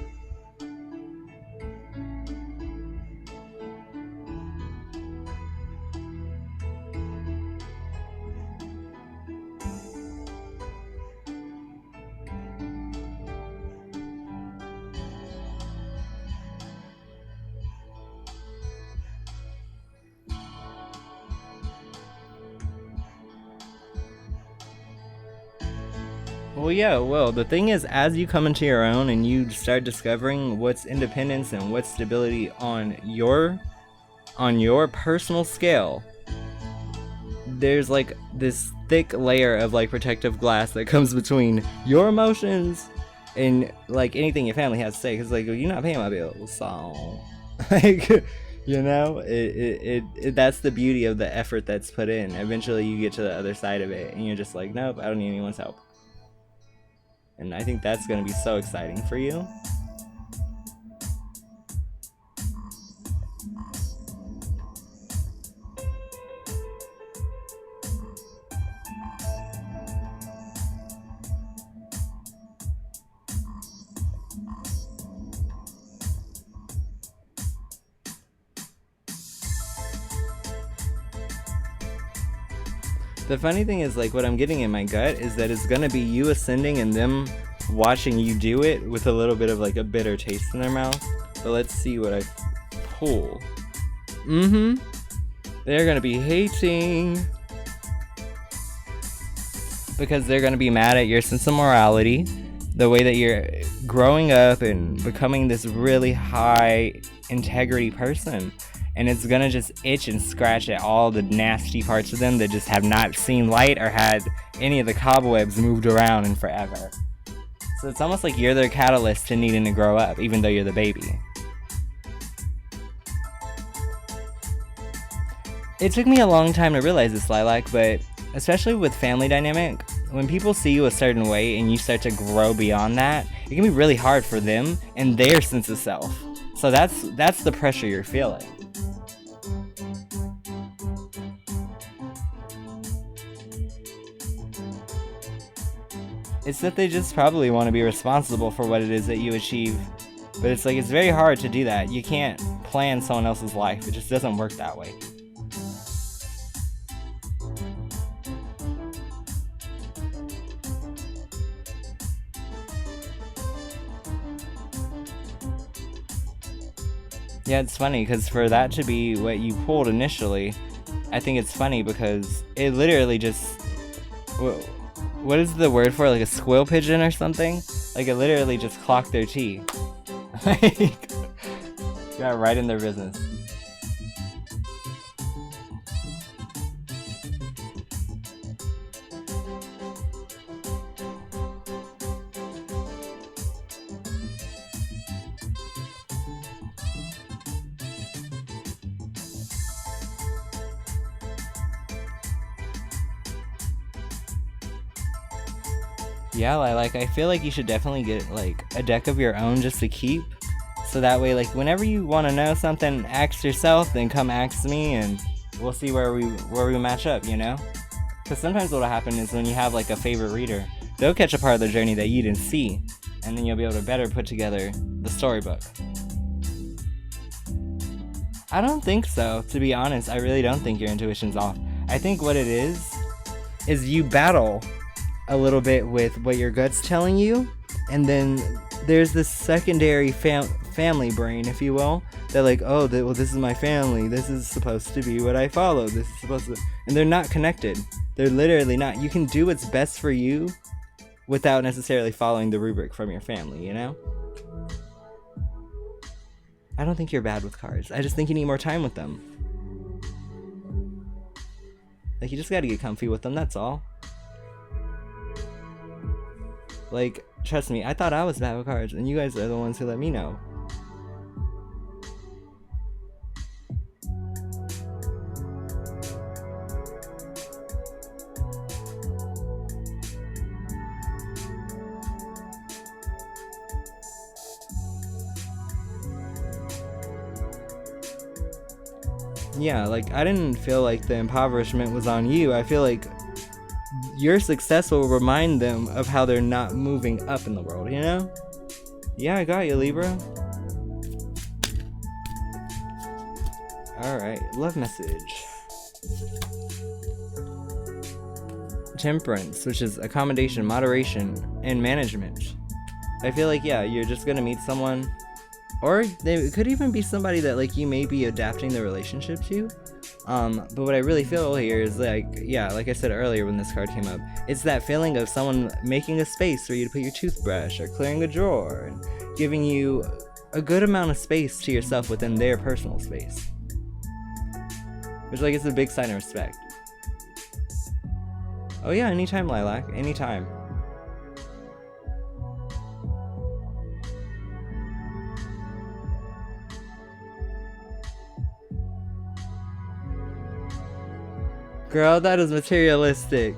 Well, yeah, well, the thing is, as you come into your own and you start discovering what's independence and what's stability on your personal scale, there's like this thick layer of like protective glass that comes between your emotions and like anything your family has to say. Because like, you're not paying my bills, so like, you know, that's the beauty of the effort that's put in. Eventually, you get to the other side of it, and you're just like, nope, I don't need anyone's help. And I think that's going to be so exciting for you. The funny thing is, like, what I'm getting in my gut is that it's gonna be you ascending and them watching you do it with a little bit of like a bitter taste in their mouth. But let's see what I pull. They're gonna be hating because they're gonna be mad at your sense of morality, the way that you're growing up and becoming this really high integrity person. And it's gonna just itch and scratch at all the nasty parts of them that just have not seen light or had any of the cobwebs moved around in forever. So it's almost like you're their catalyst to needing to grow up, even though you're the baby. It took me a long time to realize this, Lilac, but especially with family dynamic, when people see you a certain way and you start to grow beyond that, it can be really hard for them and their sense of self. So that's the pressure you're feeling. It's that they just probably want to be responsible for what it is that you achieve. But it's like, it's very hard to do that. You can't plan someone else's life. It just doesn't work that way. Yeah, it's funny because for that to be what you pulled initially, I think it's funny because it literally just... What is the word for it? Like a squirrel pigeon or something? Like it literally just clocked their tea. Like, got right in their business. Yeah, like I feel like you should definitely get like a deck of your own just to keep, so that way like whenever you want to know something, ask yourself, then come ask me, and we'll see where we match up, you know? Because sometimes what'll happen is when you have like a favorite reader, they'll catch a part of the journey that you didn't see, and then you'll be able to better put together the storybook. I don't think so, to be honest. I really don't think your intuition's off. I think what it is you battle a little bit with what your gut's telling you, and then there's this secondary family brain, if you will, that like, oh, well, this is my family, this is supposed to be what I follow, this is supposed to, and they're not connected. They're literally not. You can do what's best for you without necessarily following the rubric from your family, you know? I don't think you're bad with cards. I just think you need more time with them. Like, you just gotta get comfy with them, that's all. Like, trust me, I thought I was bad with cards, and you guys are the ones who let me know. Yeah, like, I didn't feel like the impoverishment was on you. I feel like your success will remind them of how they're not moving up in the world, you know? Yeah, I got you, Libra. Alright, love message. Temperance, which is accommodation, moderation, and management. I feel like, yeah, you're just gonna meet someone, or they could even be somebody that, like, you may be adapting the relationship to. But what I really feel here is like, yeah, like I said earlier when this card came up, it's that feeling of someone making a space for you to put your toothbrush or clearing a drawer and giving you a good amount of space to yourself within their personal space. Which, like, is a big sign of respect. Oh yeah, anytime, Lilac, anytime. Girl, that is materialistic.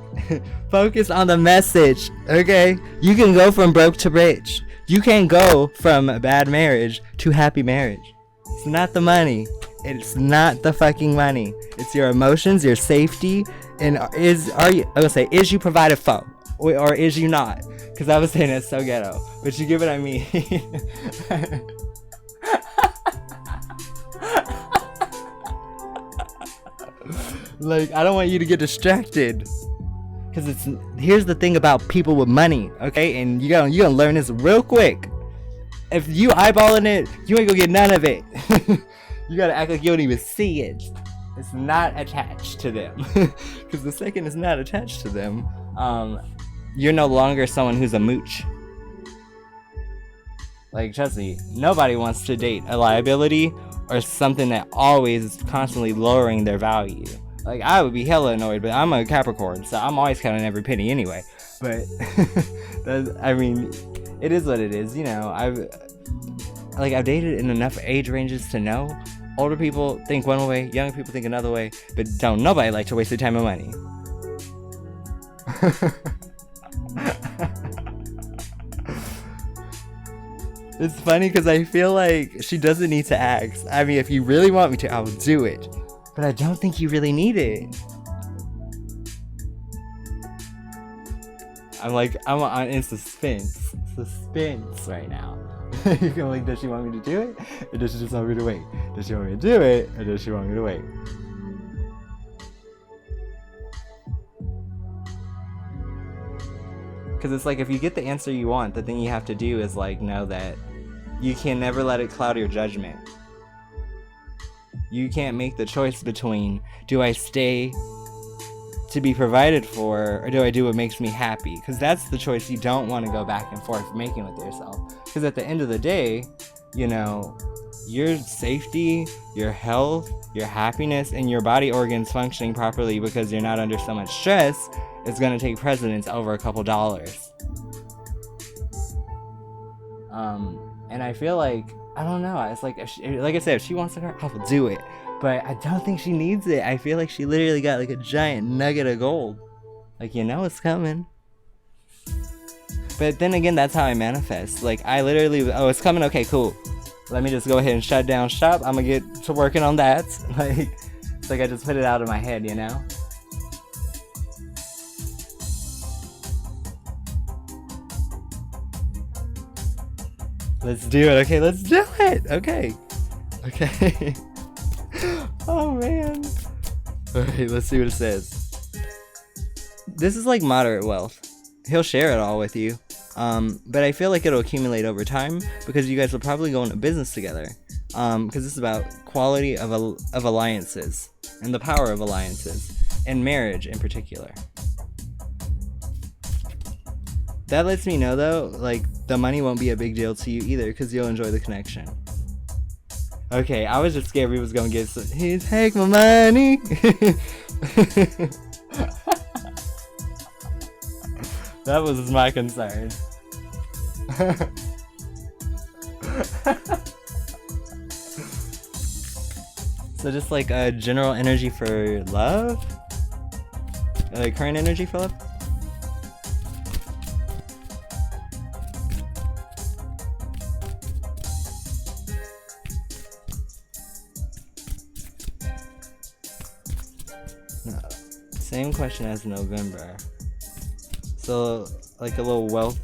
Focus on the message, okay? You can go from broke to rich. You can go from a bad marriage to happy marriage. It's not the money. It's not the fucking money. It's your emotions, your safety, and is you provided for, or is you not? Because I was saying it's so ghetto, but you get what I mean. Like, I don't want you to get distracted. Because here's the thing about people with money, okay? And you gonna learn this real quick. If you eyeballing it, you ain't gonna get none of it. You gotta act like you don't even see it. It's not attached to them. Because the second it's not attached to them, you're no longer someone who's a mooch. Like, trust me, nobody wants to date a liability or something that always is constantly lowering their value. Like, I would be hella annoyed, but I'm a Capricorn, so I'm always counting every penny anyway. But, I mean, it is what it is, you know. I've dated in enough age ranges to know older people think one way, younger people think another way, but don't nobody like to waste their time and money. It's funny because I feel like she doesn't need to ask. I mean, if you really want me to, I will do it. But I don't think you really need it. I'm in suspense right now. You feel like, does she want me to do it? Or does she just want me to wait? Does she want me to do it? Or does she want me to wait? Because it's like, if you get the answer you want, the thing you have to do is like know that you can never let it cloud your judgment. You can't make the choice between, do I stay to be provided for, or do I do what makes me happy? Because that's the choice you don't want to go back and forth making with yourself. Because at the end of the day, you know, your safety, your health, your happiness, and your body organs functioning properly because you're not under so much stress is going to take precedence over a couple dollars. And I feel like, I don't know, it's like, like I said, if she wants to, I will do it. But I don't think she needs it. I feel like she literally got like a giant nugget of gold. Like, you know it's coming. But then again, that's how I manifest. Like, I literally, oh, it's coming, okay, cool. Let me just go ahead and shut down shop. I'm gonna get to working on that. Like, it's like I just put it out of my head, you know? Let's do it. Okay, let's do it. Okay. Oh, man. Okay, let's see what it says. This is like moderate wealth. He'll share it all with you. But I feel like it'll accumulate over time because you guys will probably go into business together. Because this is about quality of alliances and the power of alliances and marriage in particular. That lets me know though, like, the money won't be a big deal to you either because you'll enjoy the connection. Okay, I was just scared we was gonna get he take my money. That was my concern. So just like a general energy for love? Like current energy for love? No. Same question as November. So like a little wealth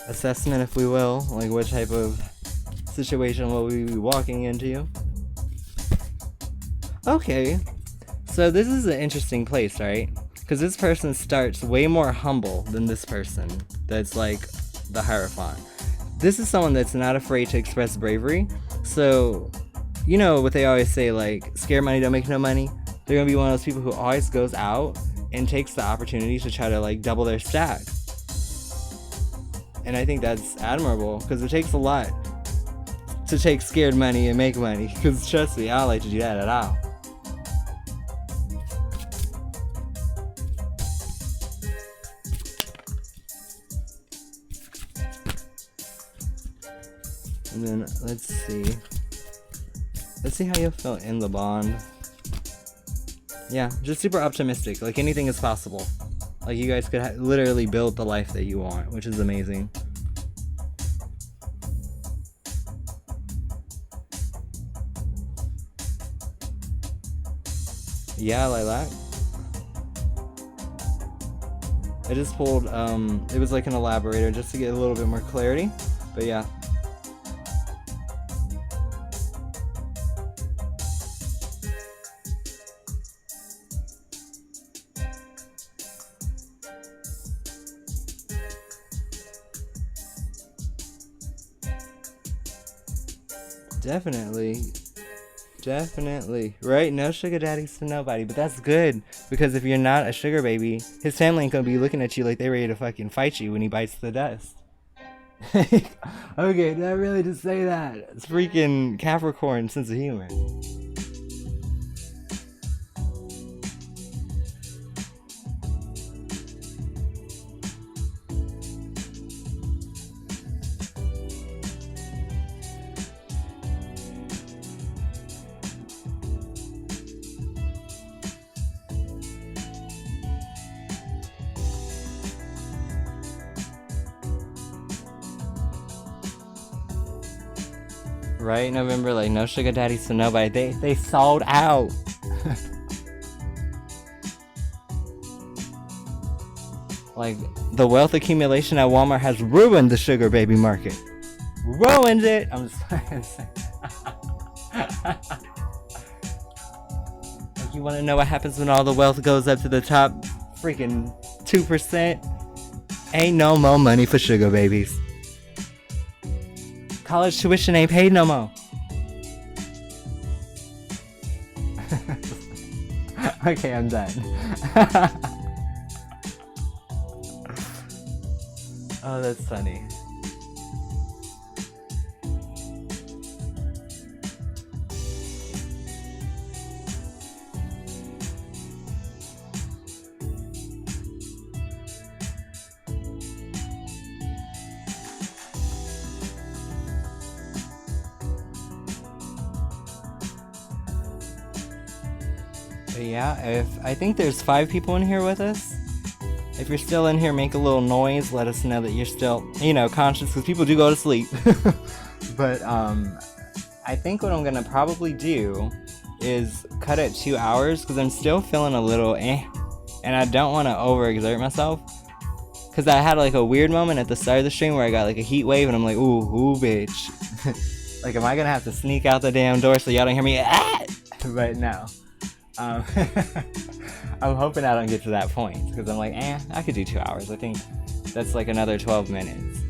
assessment, if we will, like what type of situation will we be walking into? Okay, so this is an interesting place, right? Because this person starts way more humble than this person that's like the Hierophant. This is someone that's not afraid to express bravery. So, you know what they always say, like, scared money don't make no money? They're gonna be one of those people who always goes out and takes the opportunity to try to like double their stack. And I think that's admirable because it takes a lot to take scared money and make money. Because trust me, I don't like to do that at all. And then let's see how you feel in the bond. Yeah, just super optimistic. Like anything is possible. Like you guys could literally build the life that you want, which is amazing. Yeah, Lilac. I just pulled, it was like an elaborator just to get a little bit more clarity, but yeah. Definitely. Definitely. Right? No sugar daddies to nobody. But that's good. Because if you're not a sugar baby, his family ain't gonna be looking at you like they ready to fucking fight you when he bites the dust. Okay, did I really just say that? It's freaking Capricorn sense of humor. Right, November, like no sugar daddies to nobody. They sold out. Like the wealth accumulation at Walmart has ruined the sugar baby market. Ruined it. I'm just trying to say. Like, you want to know what happens when all the wealth goes up to the top freaking 2%? Ain't no more money for sugar babies. College tuition ain't paid no more. Okay, I'm done. Oh, that's funny. But yeah, I think there's 5 people in here with us. If you're still in here, make a little noise. Let us know that you're still, conscious, because people do go to sleep. But I think what I'm gonna probably do is cut at 2 hours, because I'm still feeling a little and I don't want to overexert myself. Because I had like a weird moment at the start of the stream where I got like a heat wave, and I'm like, ooh, bitch. Like, am I gonna have to sneak out the damn door so y'all don't hear me? But no. I'm hoping I don't get to that point, because I'm like, I could do 2 hours. I think that's like another 12 minutes.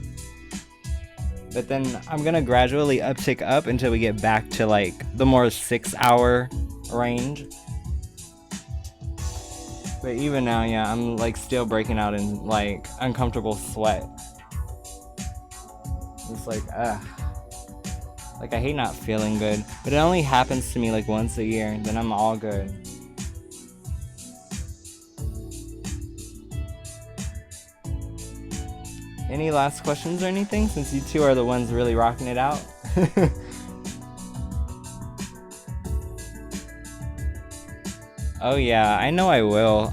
But then I'm gonna gradually uptick up until we get back to like the more 6-hour range. But even now, yeah, I'm like still breaking out in like uncomfortable sweat. It's like, like, I hate not feeling good, but it only happens to me like once a year, then I'm all good. Any last questions or anything, since you two are the ones really rocking it out? Oh yeah, I know I will.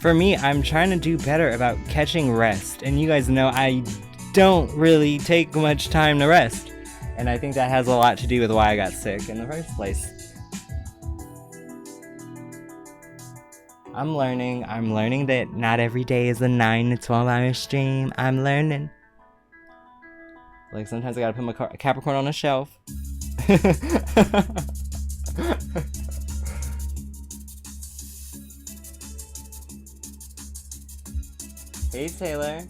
For me, I'm trying to do better about catching rest, and you guys know I don't really take much time to rest. And I think that has a lot to do with why I got sick in the first place. I'm learning that not every day is a 9 to 12 hour stream. I'm learning. Like, sometimes I gotta put my Capricorn on a shelf. Hey, Taylor.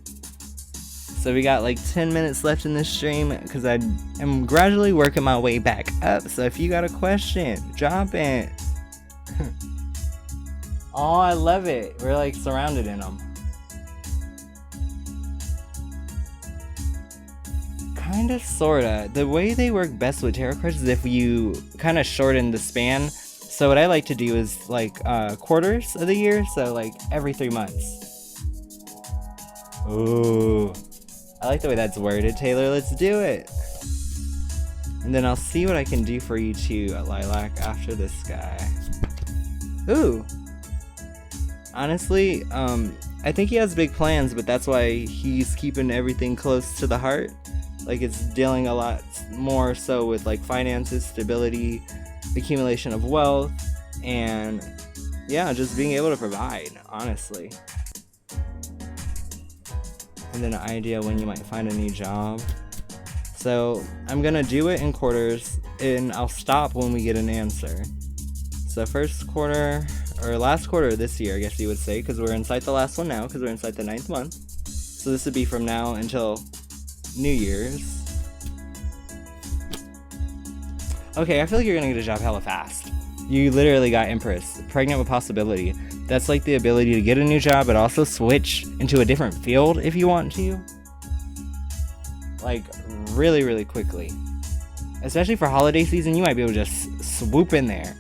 So we got like 10 minutes left in this stream, because I am gradually working my way back up. So if you got a question, drop it. Oh, I love it. We're like surrounded in them. Kinda, sorta. The way they work best with tarot cards is if you kind of shorten the span. So what I like to do is like quarters of the year. So like every 3 months. Ooh. I like the way that's worded, Taylor. Let's do it. And then I'll see what I can do for you too, Lilac, after this guy. Ooh. Honestly, I think he has big plans, but that's why he's keeping everything close to the heart. Like, it's dealing a lot more so with like finances, stability, accumulation of wealth, and yeah, just being able to provide, honestly. And then an idea when you might find a new job. So I'm gonna do it in quarters, and I'll stop when we get an answer. So first quarter, or last quarter of this year, I guess you would say, because we're inside the last one now, because we're inside the 9th month. So this would be from now until New Year's. Okay, I feel like you're gonna get a job hella fast. You literally got Empress, pregnant with possibility. That's like the ability to get a new job, but also switch into a different field if you want to. Like, really, really quickly. Especially for holiday season, you might be able to just swoop in there.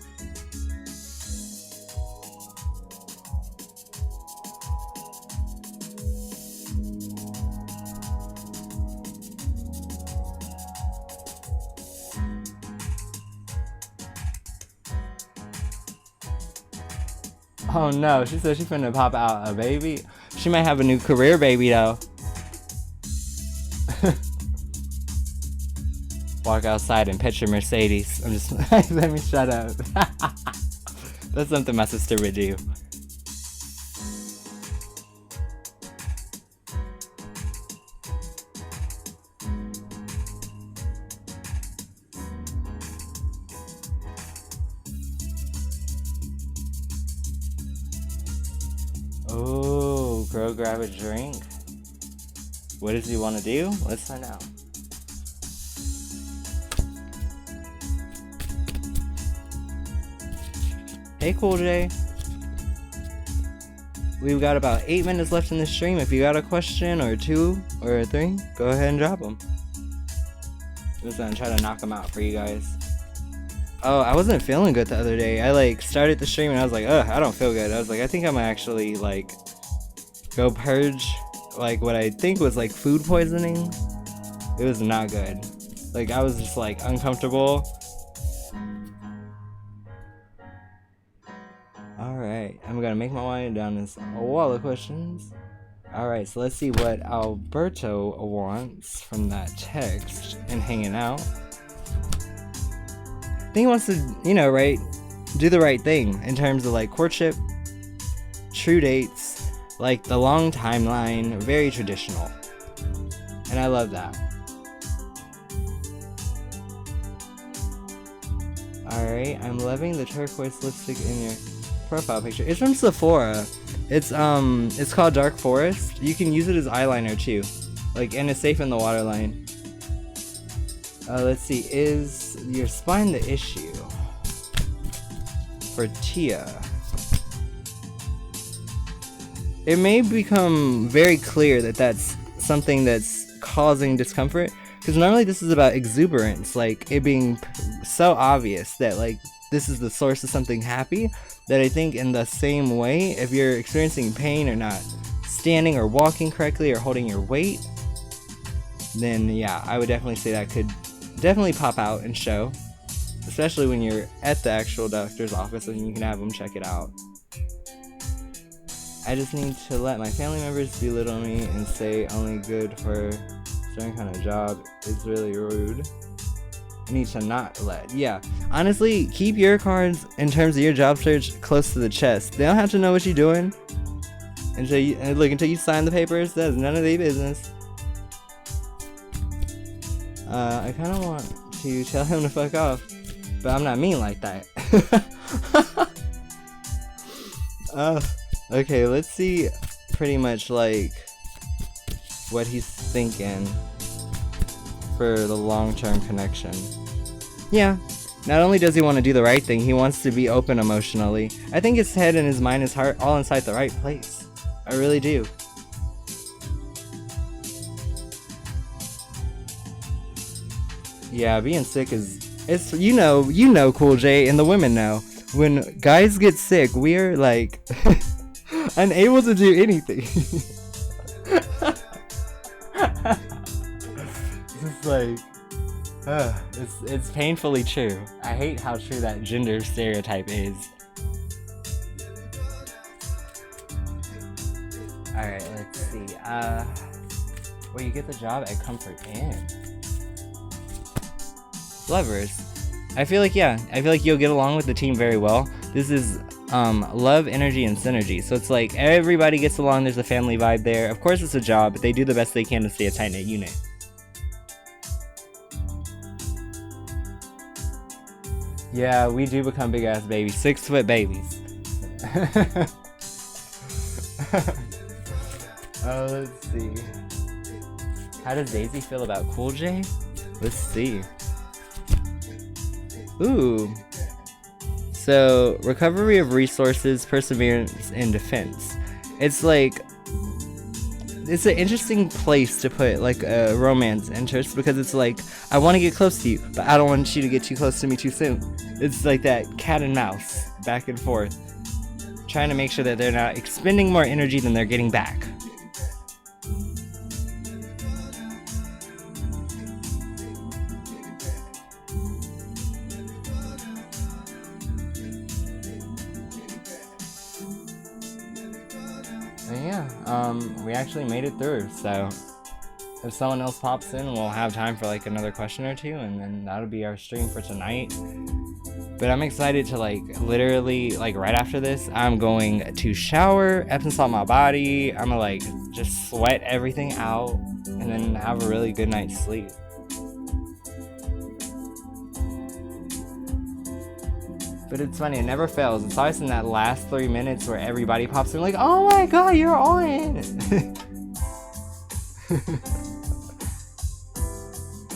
Oh no, she said she's finna pop out a baby. She might have a new career baby though. Walk outside and pet your Mercedes. I'm just let me shut up. That's something my sister would do. Oh, go grab a drink. What does he want to do? Let's find out. Hey, Cool J. We've got about 8 minutes left in the stream. If you got a question or 2 or 3, go ahead and drop them. I'm just gonna try to knock them out for you guys. Oh, I wasn't feeling good the other day. I like started the stream and I was like, ugh, I don't feel good. I was like, I think I'm actually like go purge like what I think was like food poisoning. It was not good. Like I was just like uncomfortable. Alright, I'm gonna make my way down this wall of questions. Alright, so let's see what Alberto wants from that text and hanging out. I think he wants to, you know, right, do the right thing in terms of like courtship, true dates, like the long timeline, very traditional. And I love that. Alright, I'm loving the turquoise lipstick in your profile picture. It's from Sephora. It's called Dark Forest. You can use it as eyeliner too. Like, and it's safe in the waterline. Let's see, is your spine the issue? For Tia. It may become very clear that that's something that's causing discomfort. Because normally this is about exuberance, like it being so obvious that like this is the source of something happy, that I think in the same way, if you're experiencing pain or not standing or walking correctly or holding your weight, then yeah, I would definitely say that could definitely pop out and show, especially when you're at the actual doctor's office and you can have them check it out. I just need to let my family members belittle me and say only good for a certain kind of job. It's really rude. I need to not let. Yeah, honestly, keep your cards in terms of your job search close to the chest. They don't have to know what you're doing until you sign the papers. That's none of their business. I kind of want to tell him to fuck off, but I'm not mean like that. Okay, let's see pretty much like what he's thinking for the long-term connection. Yeah, not only does he want to do the right thing, he wants to be open emotionally. I think his head and his mind, his heart, all inside the right place. I really do. Yeah, being sick it's you know Cool J and the women know. When guys get sick, we're like unable to do anything. It's like it's painfully true. I hate how true that gender stereotype is. Alright, let's see. Well, you get the job at Comfort Inn. Lovers. I feel like you'll get along with the team very well. This is love, energy, and synergy. So it's like everybody gets along, there's a family vibe there. Of course it's a job, but they do the best they can to stay a tight-knit unit. Yeah, we do become big-ass babies. 6-foot babies. Oh, let's see. How does Daisy feel about Cool J? Let's see. Ooh. So, recovery of resources, perseverance, and defense. It's like, it's an interesting place to put like a romance interest, because it's like, I want to get close to you, but I don't want you to get too close to me too soon. It's like that cat and mouse, back and forth, trying to make sure that they're not expending more energy than they're getting back. We actually made it through, so if someone else pops in, we'll have time for like another question or two, and then that'll be our stream for tonight. But I'm excited to like literally like right after this, I'm going to shower, Epsom salt my body, I'm gonna like just sweat everything out, and then have a really good night's sleep. But it's funny, it never fails. It's always in that last 3 minutes where everybody pops in like, oh my god, you're on!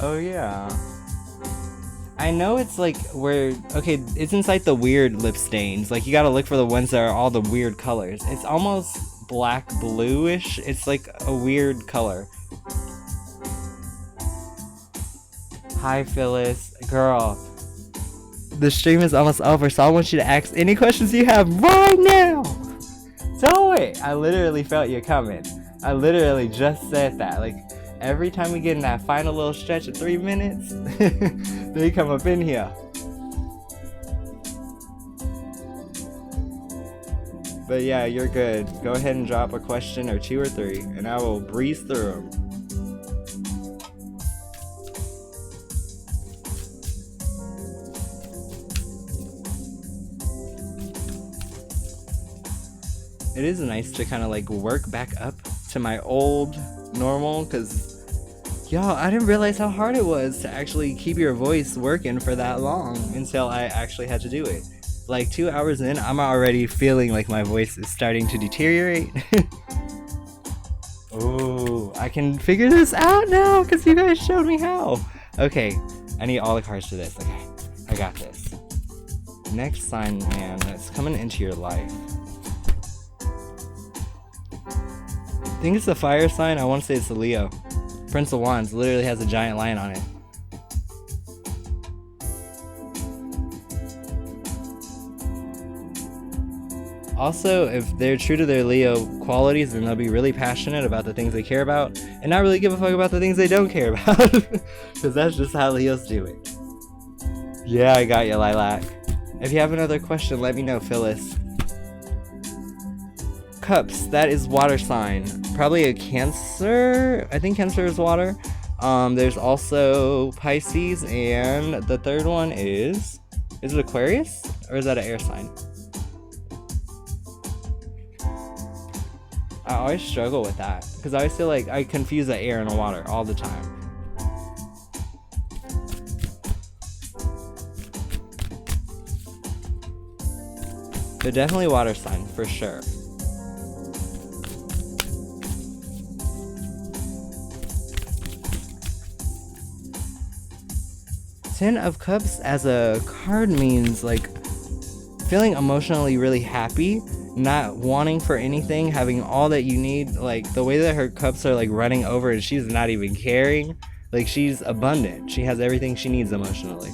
Oh yeah. I know it's like where, okay, it's inside the weird lip stains. Like you gotta look for the ones that are all the weird colors. It's almost black bluish. It's like a weird color. Hi Phyllis. Girl. The stream is almost over, so I want you to ask any questions you have right now. Do it. I literally felt you coming. I literally just said that. Like every time we get in that final little stretch of 3 minutes, they come up in here. But yeah, you're good. Go ahead and drop a question or 2 or 3, and I will breeze through them. It is nice to kind of like work back up to my old normal, because y'all, I didn't realize how hard it was to actually keep your voice working for that long until I actually had to do it. Like 2 hours in, I'm already feeling like my voice is starting to deteriorate. Oh, I can figure this out now because you guys showed me how. Okay, I need all the cards for this. Okay, I got this. Next sign, man, that's coming into your life. I think it's the fire sign. I want to say it's the Leo. Prince of Wands literally has a giant lion on it. Also, if they're true to their Leo qualities, then they'll be really passionate about the things they care about and not really give a fuck about the things they don't care about. Because that's just how Leos do it. Yeah, I got you, Lilac. If you have another question, let me know, Phyllis. Cups, that is water sign. Probably a Cancer. I think Cancer is water. There's also Pisces, and the third one is it Aquarius? Or is that an air sign? I always struggle with that, because I always feel like I confuse the air and the water all the time. But definitely water sign, for sure. Ten of Cups as a card means like feeling emotionally really happy, not wanting for anything, having all that you need. Like the way that her cups are like running over and she's not even caring. Like she's abundant. She has everything she needs emotionally.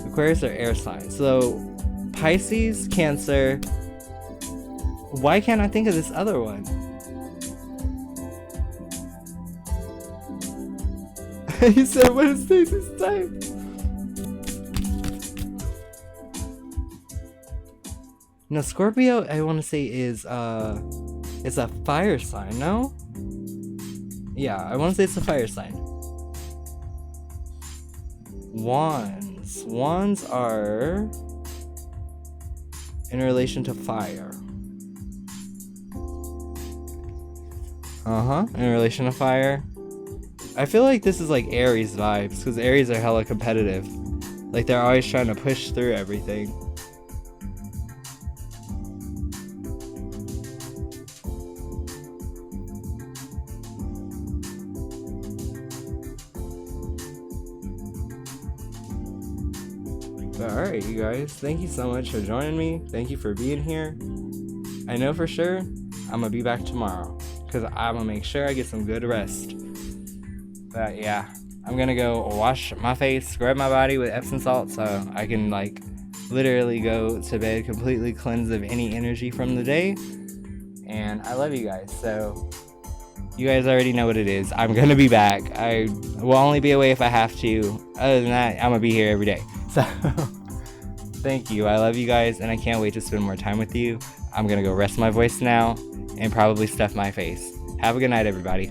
Aquarius are air signs. So Pisces, Cancer. Why can't I think of this other one? He said, what is Stacey's type? No, Scorpio, I want to say is a fire sign, no? Yeah, I want to say it's a fire sign. Wands. Wands are in relation to fire. In relation to fire. I feel like this is like Aries vibes, because Aries are hella competitive. Like they're always trying to push through everything. But alright, you guys, thank you so much for joining me. Thank you for being here. I know for sure I'm gonna be back tomorrow because I'm gonna make sure I get some good rest. But yeah, I'm gonna go wash my face, scrub my body with Epsom salt so I can like literally go to bed completely cleansed of any energy from the day. And I love you guys, so you guys already know what it is. I'm gonna be back. I will only be away if I have to. Other than that, I'm gonna be here every day. So thank you. I love you guys, and I can't wait to spend more time with you. I'm gonna go rest my voice now and probably stuff my face. Have a good night, everybody.